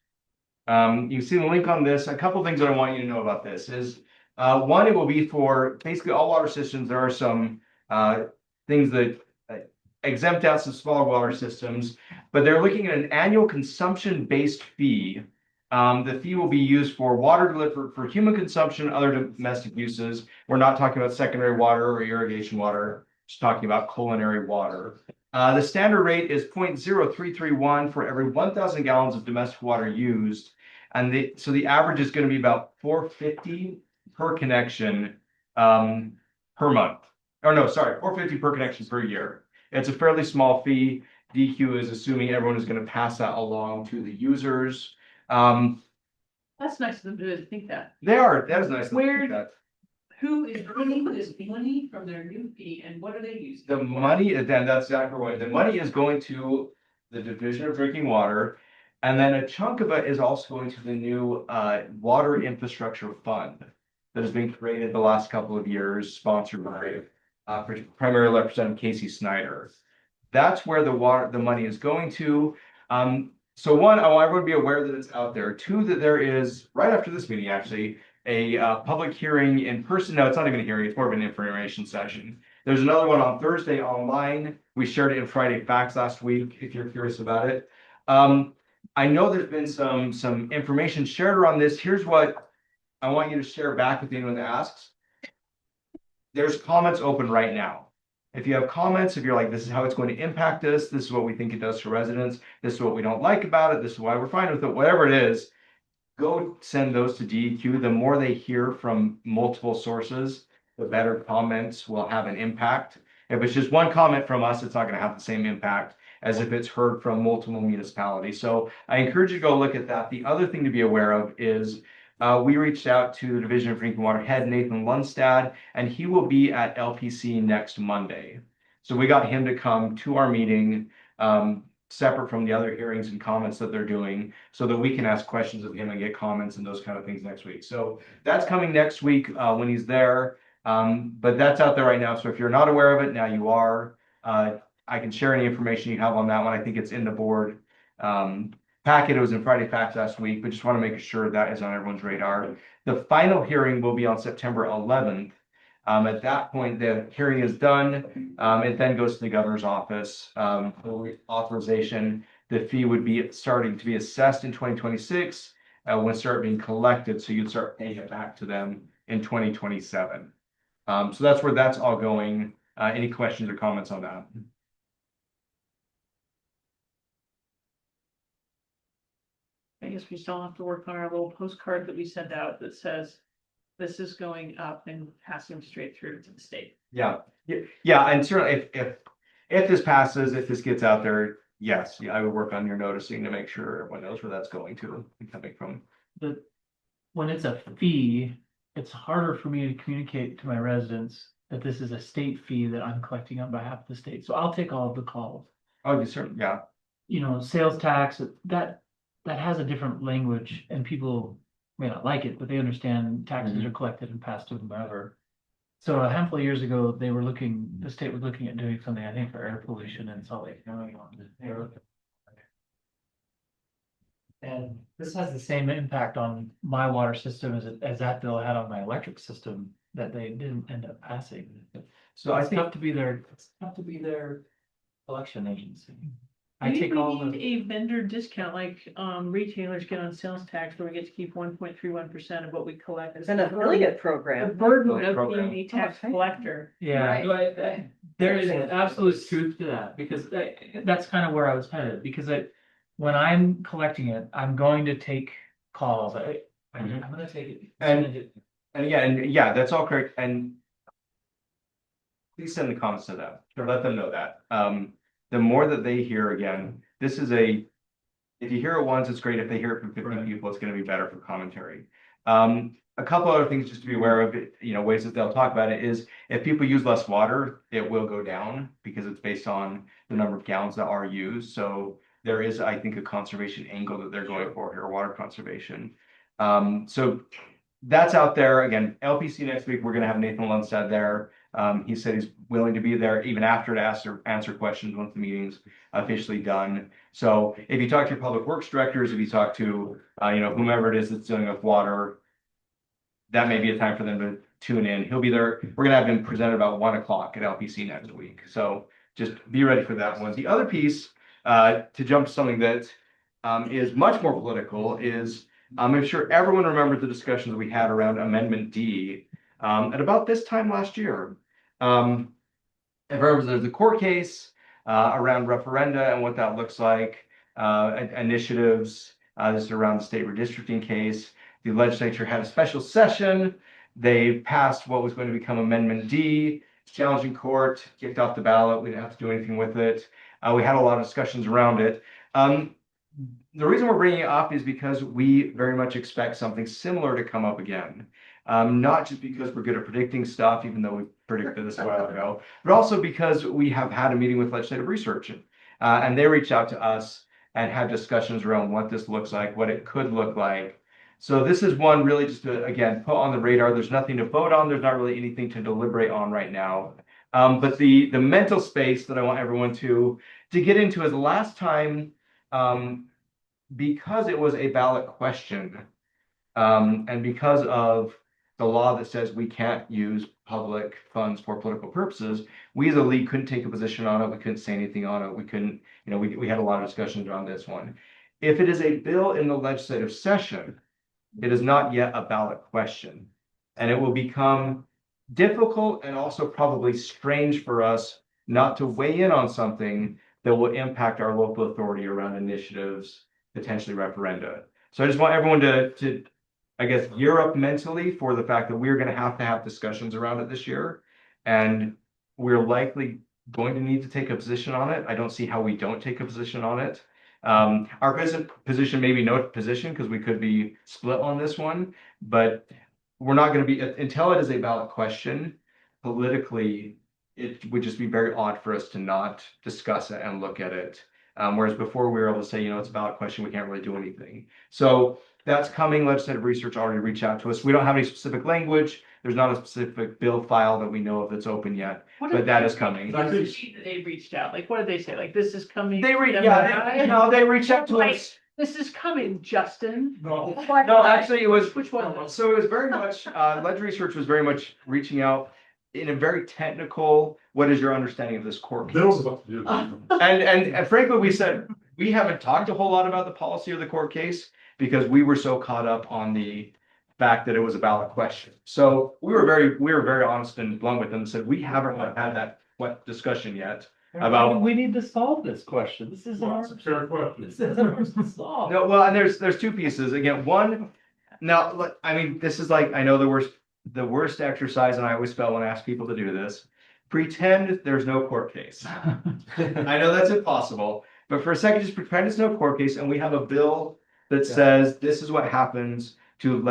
You see the link on this. A couple things that I want you to know about this is, one, it will be for basically all water systems. There are some things that exempt out some smaller water systems, but they're looking at an annual consumption-based fee. The fee will be used for water delivered for human consumption, other domestic uses. We're not talking about secondary water or irrigation water, just talking about culinary water. The standard rate is 0.0331 for every 1,000 gallons of domestic water used. And so the average is going to be about $4.50 per connection per month. Or no, sorry, $4.50 per connection per year. It's a fairly small fee. DEQ is assuming everyone is going to pass that along to the users. That's nice of them to think that. They are. That is nice. Who is earning this money from their new fee and what are they using? The money, then that's exactly right. The money is going to the Division of Drinking Water. And then a chunk of it is also going to the new Water Infrastructure Fund that has been created the last couple of years, sponsored by Primary Representative Casey Snyder. That's where the money is going to. So one, I want everyone to be aware that it's out there. Two, that there is, right after this meeting actually, a public hearing in person. No, it's not even a hearing, it's more of an information session. There's another one on Thursday online. We shared it in Friday Facts last week, if you're curious about it. I know there's been some information shared around this. Here's what I want you to share back with anyone that asks. There's comments open right now. If you have comments, if you're like, this is how it's going to impact us, this is what we think it does to residents, this is what we don't like about it, this is why we're fine with it, whatever it is, go send those to DEQ. The more they hear from multiple sources, the better comments will have an impact. If it's just one comment from us, it's not going to have the same impact as if it's heard from multiple municipalities. So I encourage you to go look at that. The other thing to be aware of is we reached out to the Division of Drinking Water head, Nathan Lundstad, and he will be at LPC next Monday. So we got him to come to our meeting, separate from the other hearings and comments that they're doing, so that we can ask questions of him and get comments and those kind of things next week. So that's coming next week when he's there. But that's out there right now. So if you're not aware of it, now you are. I can share any information you have on that one. I think it's in the board packet. It was in Friday Facts last week, but just want to make sure that is on everyone's radar. The final hearing will be on September 11th. At that point, the hearing is done. It then goes to the governor's office for authorization. The fee would be starting to be assessed in 2026 when it start being collected. So you'd start paying it back to them in 2027. So that's where that's all going. Any questions or comments on that? I guess we still have to work on our little postcard that we sent out that says this is going up and passing straight through to the state. Yeah, and certainly if this passes, if this gets out there, yes, I would work on your noticing to make sure everyone knows where that's going to and coming from. When it's a fee, it's harder for me to communicate to my residents that this is a state fee that I'm collecting on behalf of the state. So I'll take all of the calls. Oh, you certainly, yeah. You know, sales tax, that has a different language, and people may not like it, but they understand taxes are collected and passed to them wherever. So a handful of years ago, the state was looking at doing something, I think, for air pollution in Salt Lake County. And this has the same impact on my water system as that bill had on my electric system that they didn't end up passing. So it's tough to be their collection agency. I Maybe take all we the. need a vendor discount like retailers get on sales tax where we get to keep 1.31% of what we collect. It's an affiliate The program. burden of being a tax collector. Yeah, Right. there is an absolute truth to that, because that's kind of where I was headed, because when I'm collecting it, I'm going to take calls. I'm gonna take it. And again, yeah, that's all correct. And please send the comments to them, or let them know that. The more that they hear, again, if you hear it once, it's great. If they hear it from 50 people, it's going to be better for commentary. A couple other things just to be aware of, ways that they'll talk about it is if people use less water, it will go down because it's based on the number of gallons that are used. So there is, I think, a conservation angle that they're going for here, water conservation. So that's out there. Again, LPC next week, we're going to have Nathan Lundstad there. He said he's willing to be there even after to answer questions once the meeting's officially done. So if you talk to your public works directors, if you talk to, whomever it is that's dealing with water, that may be a time for them to tune in. He'll be there. We're going to have him presented about 1 o'clock at LPC next week. So just be ready for that one. The other piece, to jump to something that is much more political is, I'm sure everyone remembers the discussions that we had around Amendment D at about this time last year. If there's a court case around referenda and what that looks like, initiatives, this is around the state redistricting case. The legislature had a special session. They passed what was going to become Amendment D. Challenging court, kicked off the ballot. We didn't have to do anything with it. We had a lot of discussions around it. The reason we're bringing it up is because we very much expect something similar to come up again. Not just because we're good at predicting stuff, even though we predicted this a while ago, but also because we have had a meeting with legislative research, and they reached out to us and had discussions around what this looks like, what it could look like. So this is one really just to, again, put on the radar. There's nothing to vote on. There's not really anything to deliberate on right now. But the mental space that I want everyone to get into is last time, because it was a ballot question, and because of the law that says we can't use public funds for political purposes, we as a league couldn't take a position on it. We couldn't say anything on it. We couldn't, we had a lot of discussions around this one. If it is a bill in the legislative session, it is not yet a ballot question. And it will become difficult and also probably strange for us not to weigh in on something that will impact our local authority around initiatives, potentially referenda. So I just want everyone to I guess, gear up mentally for the fact that we're going to have discussions around it this year. And we're likely going to need to take a position on it. I don't see how we don't take a position on it. Our position may be no position because we could be split on this one, but we're not going to be, until it is a ballot question, politically, it would just be very odd for us to not discuss it and look at it. Whereas before we were able to say, it's a ballot question, we can't really do anything. So that's coming. Legislative research already reached out to us. We don't have any specific language. There's not a specific bill file that we know of that's open yet, but that is coming. They reached out, like, what did they say? Like, this is coming. They reached out to us. This is coming, Justin. No, actually it was, which one? So it was very much, Ledge Research was very much reaching out in a very technical, what is your understanding of this court case? And frankly, we said, we haven't talked a whole lot about the policy of the court case because we were so caught up on the fact that it was a ballot question. So we were very honest and blunt with them and said, we haven't had that discussion yet. About we need to solve this question. This isn't ours. This isn't ours to solve. No, well, and there's two pieces. Again, one, now, I mean, this is like, I know the worst exercise, and I always felt when I ask people to do this. Pretend there's no court case. I know that's impossible, but for a second, just pretend it's no court case, and we have a bill that says this is what happens to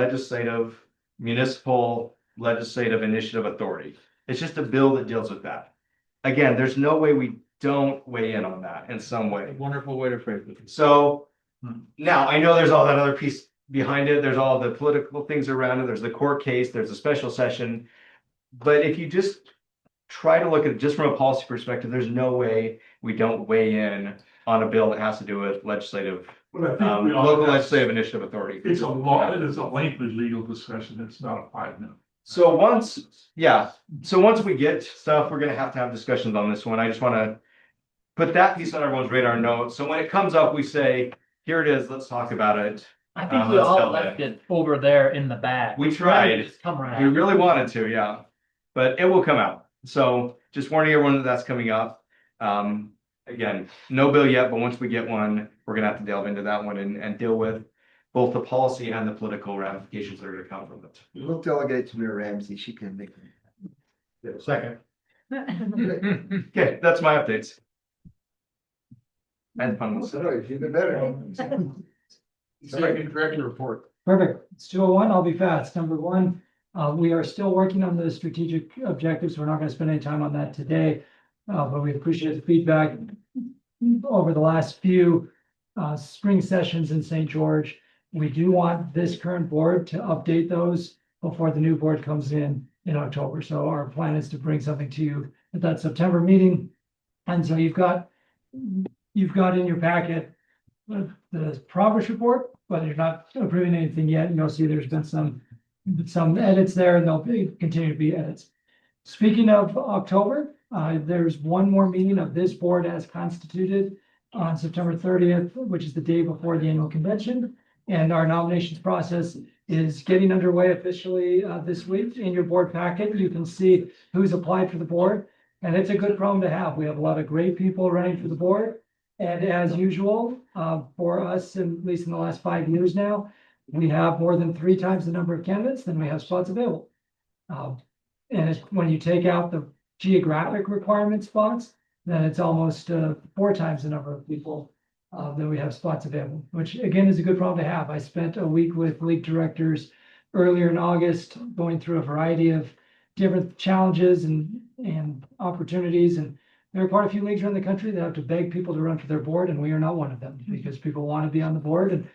municipal legislative initiative authority. It's just a bill that deals with that. Again, there's no way we don't weigh in on that in some way. Wonderful way to phrase it. So now I know there's all that other piece behind it. There's all the political things around it. There's the court case. There's a special session. But if you just try to look at it just from a policy perspective, there's no way we don't weigh in on a bill that has to do with legislative, local legislative initiative authority. It is a lengthy legal discussion. It's not a 5 minute. So once we get stuff, we're gonna have discussions on this one. I just want to put that piece on everyone's radar note. So when it comes up, we say, here it is, let's talk about it. I think we all left it over there in the bag. We tried. Come right We out. really wanted to, yeah. But it will come out. So just warning everyone that that's coming up. Again, no bill yet, but once we get one, we're gonna have to delve into that one and deal with both the policy and the political ramifications that are gonna come from it. We'll delegate it to Mayor Ramsey. She can make it. Second. Okay, that's my updates. And fun. Sorry, you've been better. Second director report. Perfect. It's 2:01. I'll be fast. Number one, we are still working on the strategic objectives. We're not going to spend any time on that today. But we appreciate the feedback over the last few spring sessions in St. George. We do want this current board to update those before the new board comes in October. So our plan is to bring something to you at that September meeting. And so you've got in your packet the progress report, but you're not approving anything yet. You'll see there's been some edits there, and there'll continue to be edits. Speaking of October, there's one more meeting of this board as constituted on September 30th, which is the day before the annual convention. And our nominations process is getting underway officially this week. In your board packet, you can see who's applied for the board. And it's a good problem to have. We have a lot of great people running for the board. And as usual, for us, at least in the last 5 years now, we have more than 3 times the number of candidates than we have spots available. And when you take out the geographic requirement spots, then it's almost 4 times the number of people that we have spots available, which again is a good problem to have. I spent a week with league directors earlier in August going through a variety of different challenges and opportunities. And there are quite a few leagues around the country that have to beg people to run for their board, and we are not one of them because people want to be on the board.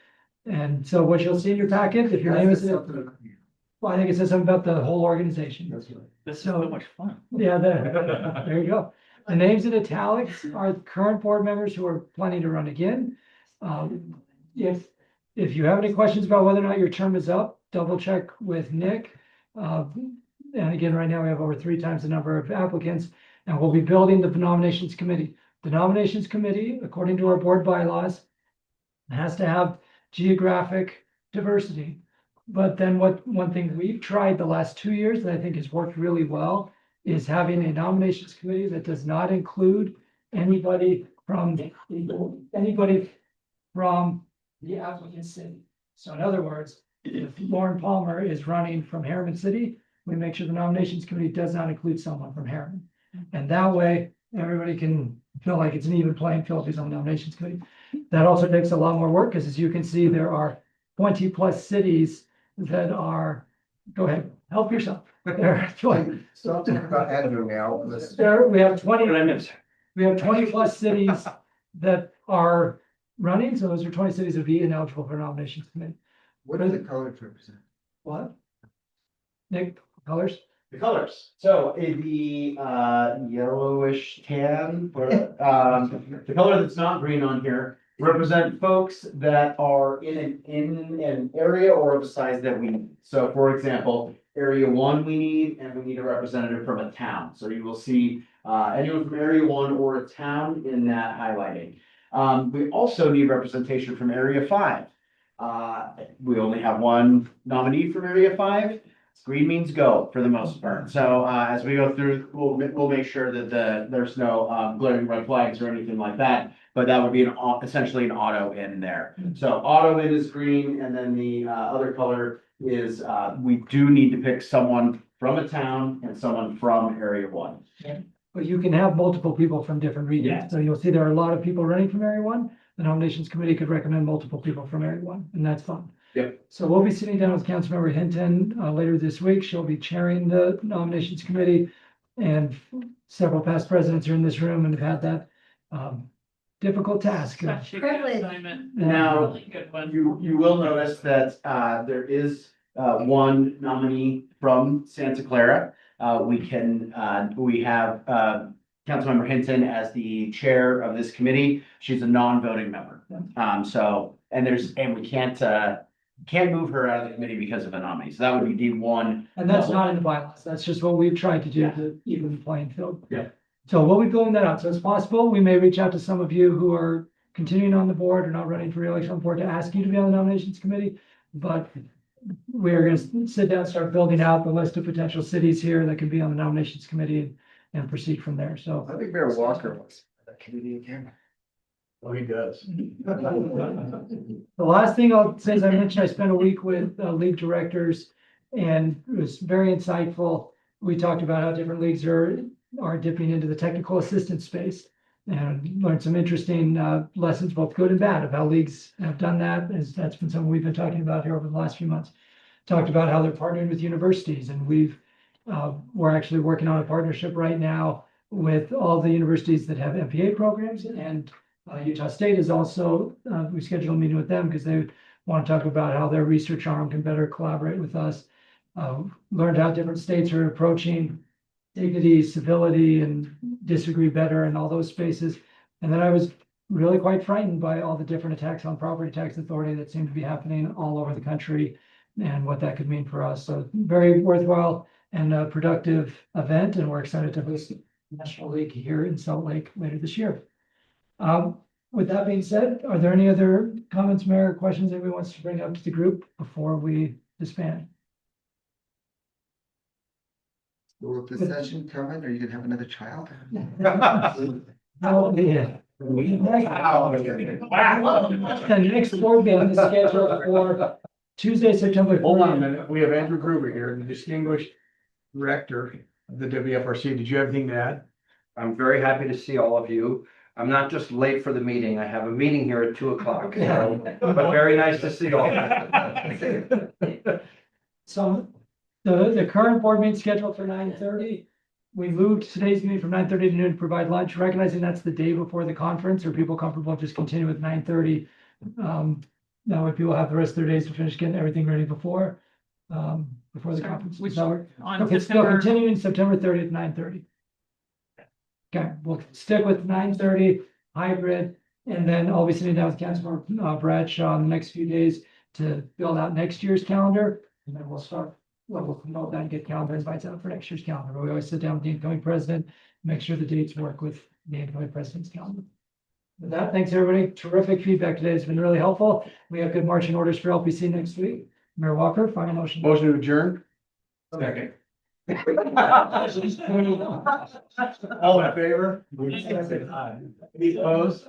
And so what you'll see in your packet, if your name is, well, I think it says something about the whole organization. This is so much fun. Yeah, there you go. The names in italics are current board members who are planning to run again. If you have any questions about whether or not your term is up, double check with Nick. And again, right now we have over 3 times the number of applicants, and we'll be building the nominations committee. The nominations committee, according to our board bylaws, It has to have geographic diversity. But then one thing we've tried the last 2 years that I think has worked really well is having a nominations committee that does not include anybody from the applicant city. So in other words, if Lauren Palmer is running from Harriman City, we make sure the nominations committee does not include someone from Harriman. And that way, everybody can feel like it's an even playing field who's on the nominations committee. That also takes a lot more work, because as you can see, there are 20+ cities that are, go ahead, help yourself. Stop talking about Andrew now. Let's- We have 20+ cities that are running, so those are 20 cities that would be ineligible for nominations committee. What do the colors represent? What? Nick, colors? The colors, so the yellowish tan, or the color that's not green on here represent folks that are in an area or of a size that we need. So for example, area 1 we need, and we need a representative from a town. So you will see anyone from area 1 or a town in that highlighting. We also need representation from area 5. We only have one nominee from area 5. Green means go for the most part. So as we go through, we'll make sure that there's no glaring red flags or anything like that. But that would be essentially an auto in there. So auto in is green, and then the other color is we do need to pick someone from a town and someone from area 1. But you can have multiple people from different regions. Yeah. So you'll see there are a lot of people running from area 1. The nominations committee could recommend multiple people from area 1, and that's fine. Yep. So we'll be sitting down with Councilmember Hinton later this week. She'll be chairing the nominations committee. And several past presidents are in this room and have had that difficult task. Such a good Privilege. assignment. Now, Really good one. you will notice that there is one nominee from Santa Clara. We have Councilmember Hinton as the chair of this committee. She's a non-voting member. And we can't move her out of the committee because of a nominee. So that would be D1. And that's not in the bylaws. That's just what we've tried to do to even the playing field. Yeah. So we'll be building that out. So it's possible we may reach out to some of you who are continuing on the board or not running for reelection on the board to ask you to be on the nominations committee. But we're going to sit down, start building out the list of potential cities here that can be on the nominations committee and proceed from there. So I think Mayor Walker was that committee again. Oh, he does. the last thing I'll say is I mentioned I spent a week with league directors, and it was very insightful. We talked about how different leagues are dipping into the technical assistance space and learned some interesting lessons, both good and bad, of how leagues have done that. That's been something we've been talking about here over the last few months. Talked about how they're partnering with universities, and we're actually working on a partnership right now with all the universities that have MPA programs, and Utah State is also, we scheduled a meeting with them because they want to talk about how their research arm can better collaborate with us. Learned how different states are approaching dignity, civility, and disagree better in all those spaces. And then I was really quite frightened by all the different attacks on property tax authority that seem to be happening all over the country and what that could mean for us. So very worthwhile and productive event, and we're excited to host the National League here in Salt Lake later this year. With that being said, are there any other comments, Mayor, or questions anybody wants to bring up to the group before we disband? Will the session come in, or you gonna have another child? Oh, yeah. The next board meeting is scheduled for Tuesday, September. Hold on a minute. We have Andrew Gruber here, the distinguished director of the WFRC. Did you have anything to add? I'm very happy to see all of you. I'm not just late for the meeting. I have a meeting here at 2:00, but very nice to see all. So the current board meeting is scheduled for 9:30. We moved today's meeting from 9:30 to noon to provide lunch, recognizing that's the day before the conference. Are people comfortable just continue with 9:30? That way people have the rest of their days to finish getting everything ready before the conference. Does that work? On Okay, so September, continuing September 30th, 9:30. Okay, we'll stick with 9:30 hybrid, and then I'll be sitting down with Councilmember Bradshaw in the next few days to build out next year's calendar, and then we'll promote that and get calendar invites out for next year's calendar. But we always sit down with the incoming president, make sure the dates work with the incoming president's calendar. With that, thanks, everybody. Terrific feedback today. It's been really helpful. We have good marching orders for LPC next week. Mayor Walker, final motion. Motion to adjourn? Second. All in favor? Any opposed?